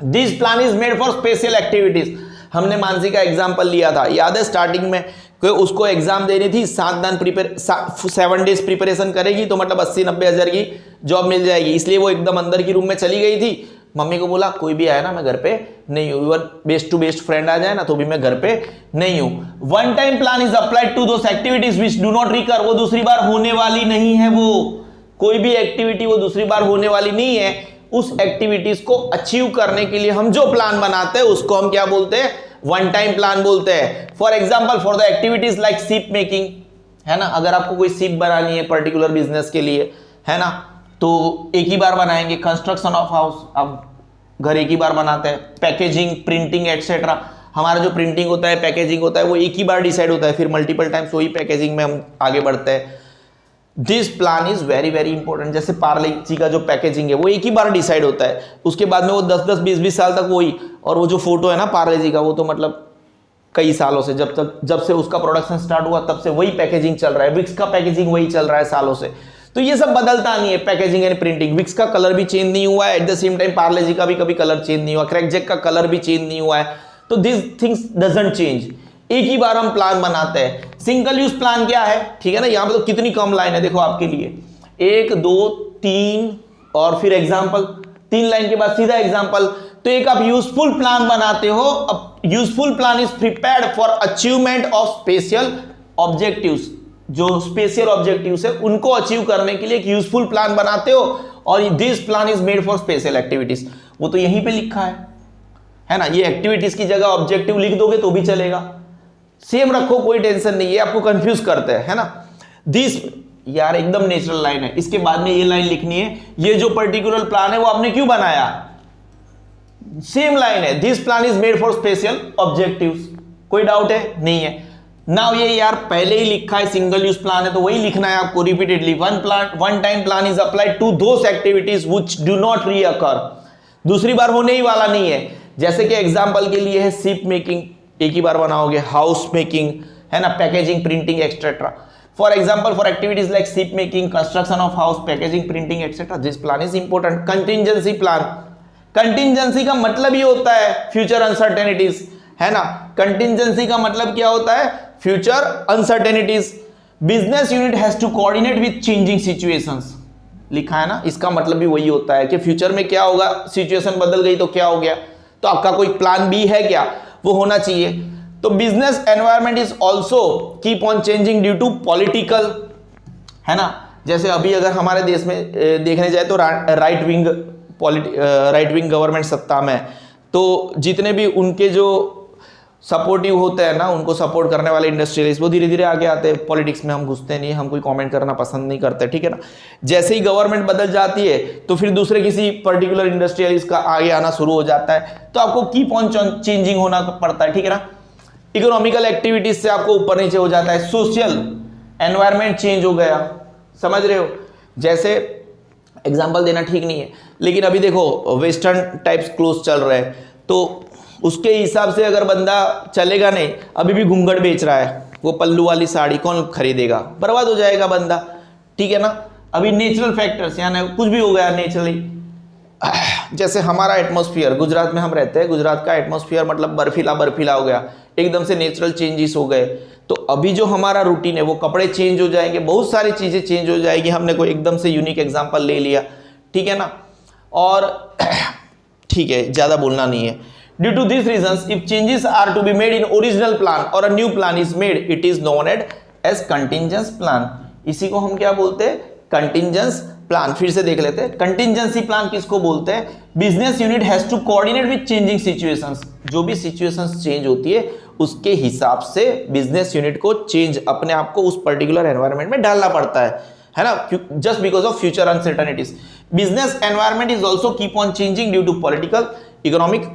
This plan is made for special activities. हमने मानसी का एग्जांपल लिया था, याद है स्टार्टिंग में, कि उसको एग्जाम देनी थी, 7 डेज प्रिपरेशन करेगी तो मतलब 80-90 हज़ार की जॉब मिल जाएगी। इसलिए वो एकदम अंदर की रूम में चली गई थी। मम्मी को बोला कोई भी आया ना मैं घर पे नहीं हूँ, your best to best friend आ जाए ना तो भी मैं घर पे नहीं हूँ। One time plan is applied to those activities which do not recur. वो दूसरी बार होने वाली नहीं है, वो कोई भी एक्टिविटी वो दूसरी बार होने वाली नहीं है। उस एक्टिविटीज को अचीव करने के लिए हम जो प्लान बनाते हैं उसको हम क्या बोलते हैं? वन टाइम प्लान बोलते हैं। For example, for the activities like ship making, है ना, अगर आपको कोई शिप बनानी है पर्टिकुलर बिजनेस के लिए, है ना, तो एक ही बार बनाएंगे। कंस्ट्रक्शन ऑफ हाउस, अब घर एक ही बार बनाते हैं। पैकेजिंग, प्रिंटिंग एटसेट्रा, हमारा जो प्रिंटिंग होता है, पैकेजिंग होता है, वो एक ही बार डिसाइड होता है, फिर मल्टीपल टाइम्स वही पैकेजिंग में हम आगे बढ़ते हैं। This plan is very very important. जैसे पार्ले जी का जो पैकेजिंग है वो एक ही बार डिसाइड होता है, उसके बाद में वो 10-10, 20-20 साल तक वही। और वो जो फोटो है ना पार्ले जी का, वो तो मतलब कई सालों से, जब से उसका प्रोडक्शन स्टार्ट हुआ तब से वही पैकेजिंग चल रहा है। विक्स का पैकेजिंग वही चल रहा है सालों से। तो ये सब बदलता नहीं है, पैकेजिंग एंड प्रिंटिंग। विक्स का कलर भी चेंज नहीं हुआ है, at the same time Parle G का भी कभी कलर चेंज नहीं हुआ, क्रैकजैक का कलर भी चेंज नहीं हुआ है। तो दिस थिंग्स डजंट चेंज। एक ही बार हम प्लान बनाते हैं। सिंगल यूज प्लान क्या है, ठीक है ना। यहां पे तो कितनी कम लाइन है देखो आपके लिए, 1 2 3 और फिर एग्जाम्पल, 3 लाइन के बाद सीधा एग्जाम्पल। तो एक आप यूजफुल प्लान बनाते हो। अब useful plan is prepared for achievement of special objectives. जो स्पेशल ऑब्जेक्टिव्स है उनको अचीव करने के लिए एक यूजफुल प्लान बनाते हो। और this plan is made for special activities, वो तो यहीं पे लिखा है ना। ये एक्टिविटीज की जगह ऑब्जेक्टिव लिख दोगे तो भी चलेगा, सेम रखो, कोई टेंशन नहीं है। आपको कंफ्यूज करते हैं, है ना। दिस, यार एकदम नेचुरल लाइन है। इसके बाद में ये लाइन लिखनी है, ये जो पर्टिकुलर प्लान है वो आपने क्यों बनाया, सेम लाइन है। This plan is made for special objectives. कोई डाउट है? नहीं है। नाउ ये यार पहले ही लिखा है, सिंगल यूज प्लान है तो वही लिखना है आपको repeatedly. One time plan is applied to those activities which do not recur. दूसरी बार होने ही वाला नहीं है। जैसे कि एग्जांपल के लिए है शिप मेकिंग, एक ही बार बनाओगे। हाउस मेकिंग, है ना, packaging, printing etcetera. For example, for activities like ship making, construction of house, packaging, printing etcetera, this plan is important. Contingency plan, contingency का मतलब ये होता है फ्यूचर अनसर्टेनिटीज, है ना। कंटिंजेंसी का मतलब क्या होता है? Future uncertainties. Business unit has to coordinate with changing situations, लिखा है ना। इसका मतलब भी वही होता है कि फ्यूचर में क्या होगा, सिचुएशन बदल गई तो क्या हो गया, तो आपका कोई प्लान बी है क्या, वो होना चाहिए। तो business environment is also keep on changing due to political, है ना। जैसे अभी अगर हमारे देश में देखने जाए तो राइट विंग गवर्नमेंट सत्ता में, तो जितने भी उनके जो सपोर्टिव होते हैं ना, उनको सपोर्ट करने वाले इंडस्ट्रियलिस्ट, वो धीरे धीरे आगे आते हैं। पॉलिटिक्स में हम घुसते नहीं, हम कोई कमेंट करना पसंद नहीं करते, ठीक है ना। जैसे ही गवर्नमेंट बदल जाती है तो फिर दूसरे किसी पर्टिकुलर इंडस्ट्रियलिस्ट का आगे आना शुरू हो जाता है। तो आपको कीप ऑन चेंजिंग होना पड़ता है, ठीक है ना। इकोनॉमिकल एक्टिविटीज से आपको ऊपर नीचे हो जाता है। सोशल एनवायरमेंट चेंज हो गया, समझ रहे हो। जैसे एग्जाम्पल देना ठीक नहीं है, लेकिन अभी देखो वेस्टर्न टाइप्स क्लोथ चल रहे हैं, तो उसके हिसाब से अगर बंदा चलेगा नहीं, अभी भी घूंघट बेच रहा है, वो पल्लू वाली साड़ी कौन खरीदेगा, बर्बाद हो जाएगा बंदा, ठीक है ना। अभी नेचुरल फैक्टर्स, यानी कुछ भी हो गया नेचुरली, जैसे हमारा एटमॉस्फेयर, गुजरात में हम रहते हैं, गुजरात का एटमॉस्फेयर मतलब बर्फीला बर्फीला हो गया, एकदम से नेचुरल चेंजेस हो गए। तो अभी जो हमारा रूटीन है वो कपड़े चेंज हो जाएंगे, बहुत सारी चीज़ें चेंज हो जाएगी। हमने कोई एकदम से यूनिक एग्जांपल ले लिया, ठीक है ना। और ठीक है, ज़्यादा बोलना नहीं है। Due to these reasons, if changes are to be made in original plan or a new plan is made, it is known as as contingence plan. इसी को हम क्या बोलते हैं? Contingence plan. फिर से देख लेते हैं, कंटिंजेंसी प्लान किसको बोलते हैं? Business unit has to coordinate with changing situations. जो भी सिचुएशंस चेंज होती है उसके हिसाब से बिजनेस यूनिट को चेंज, अपने आप को उस पर्टिकुलर एनवायरनमेंट में डालना पड़ता है ना, just because of future uncertainties. Business environment is also keep on changing due to political, economic,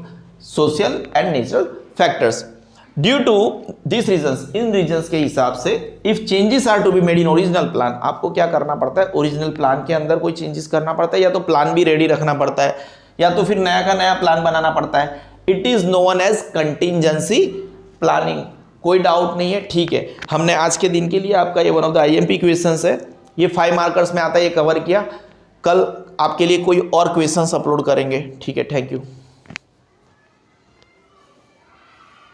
social and natural factors. Due to this reasons, इन रीजंस के हिसाब से, if changes are to be made in original plan, आपको क्या करना पड़ता है? Original plan के अंदर कोई चेंजेस करना पड़ता है, या तो प्लान भी रेडी रखना पड़ता है, या तो फिर नया का नया प्लान बनाना पड़ता है। It is known as contingency planning. कोई डाउट नहीं है, ठीक है। हमने आज के दिन के लिए आपका ये one of the IMP questions है, ये 5 मार्कर्स में आता है, ये कवर किया। कल आपके लिए कोई और क्वेश्चंस अपलोड करेंगे, ठीक है। Thank you.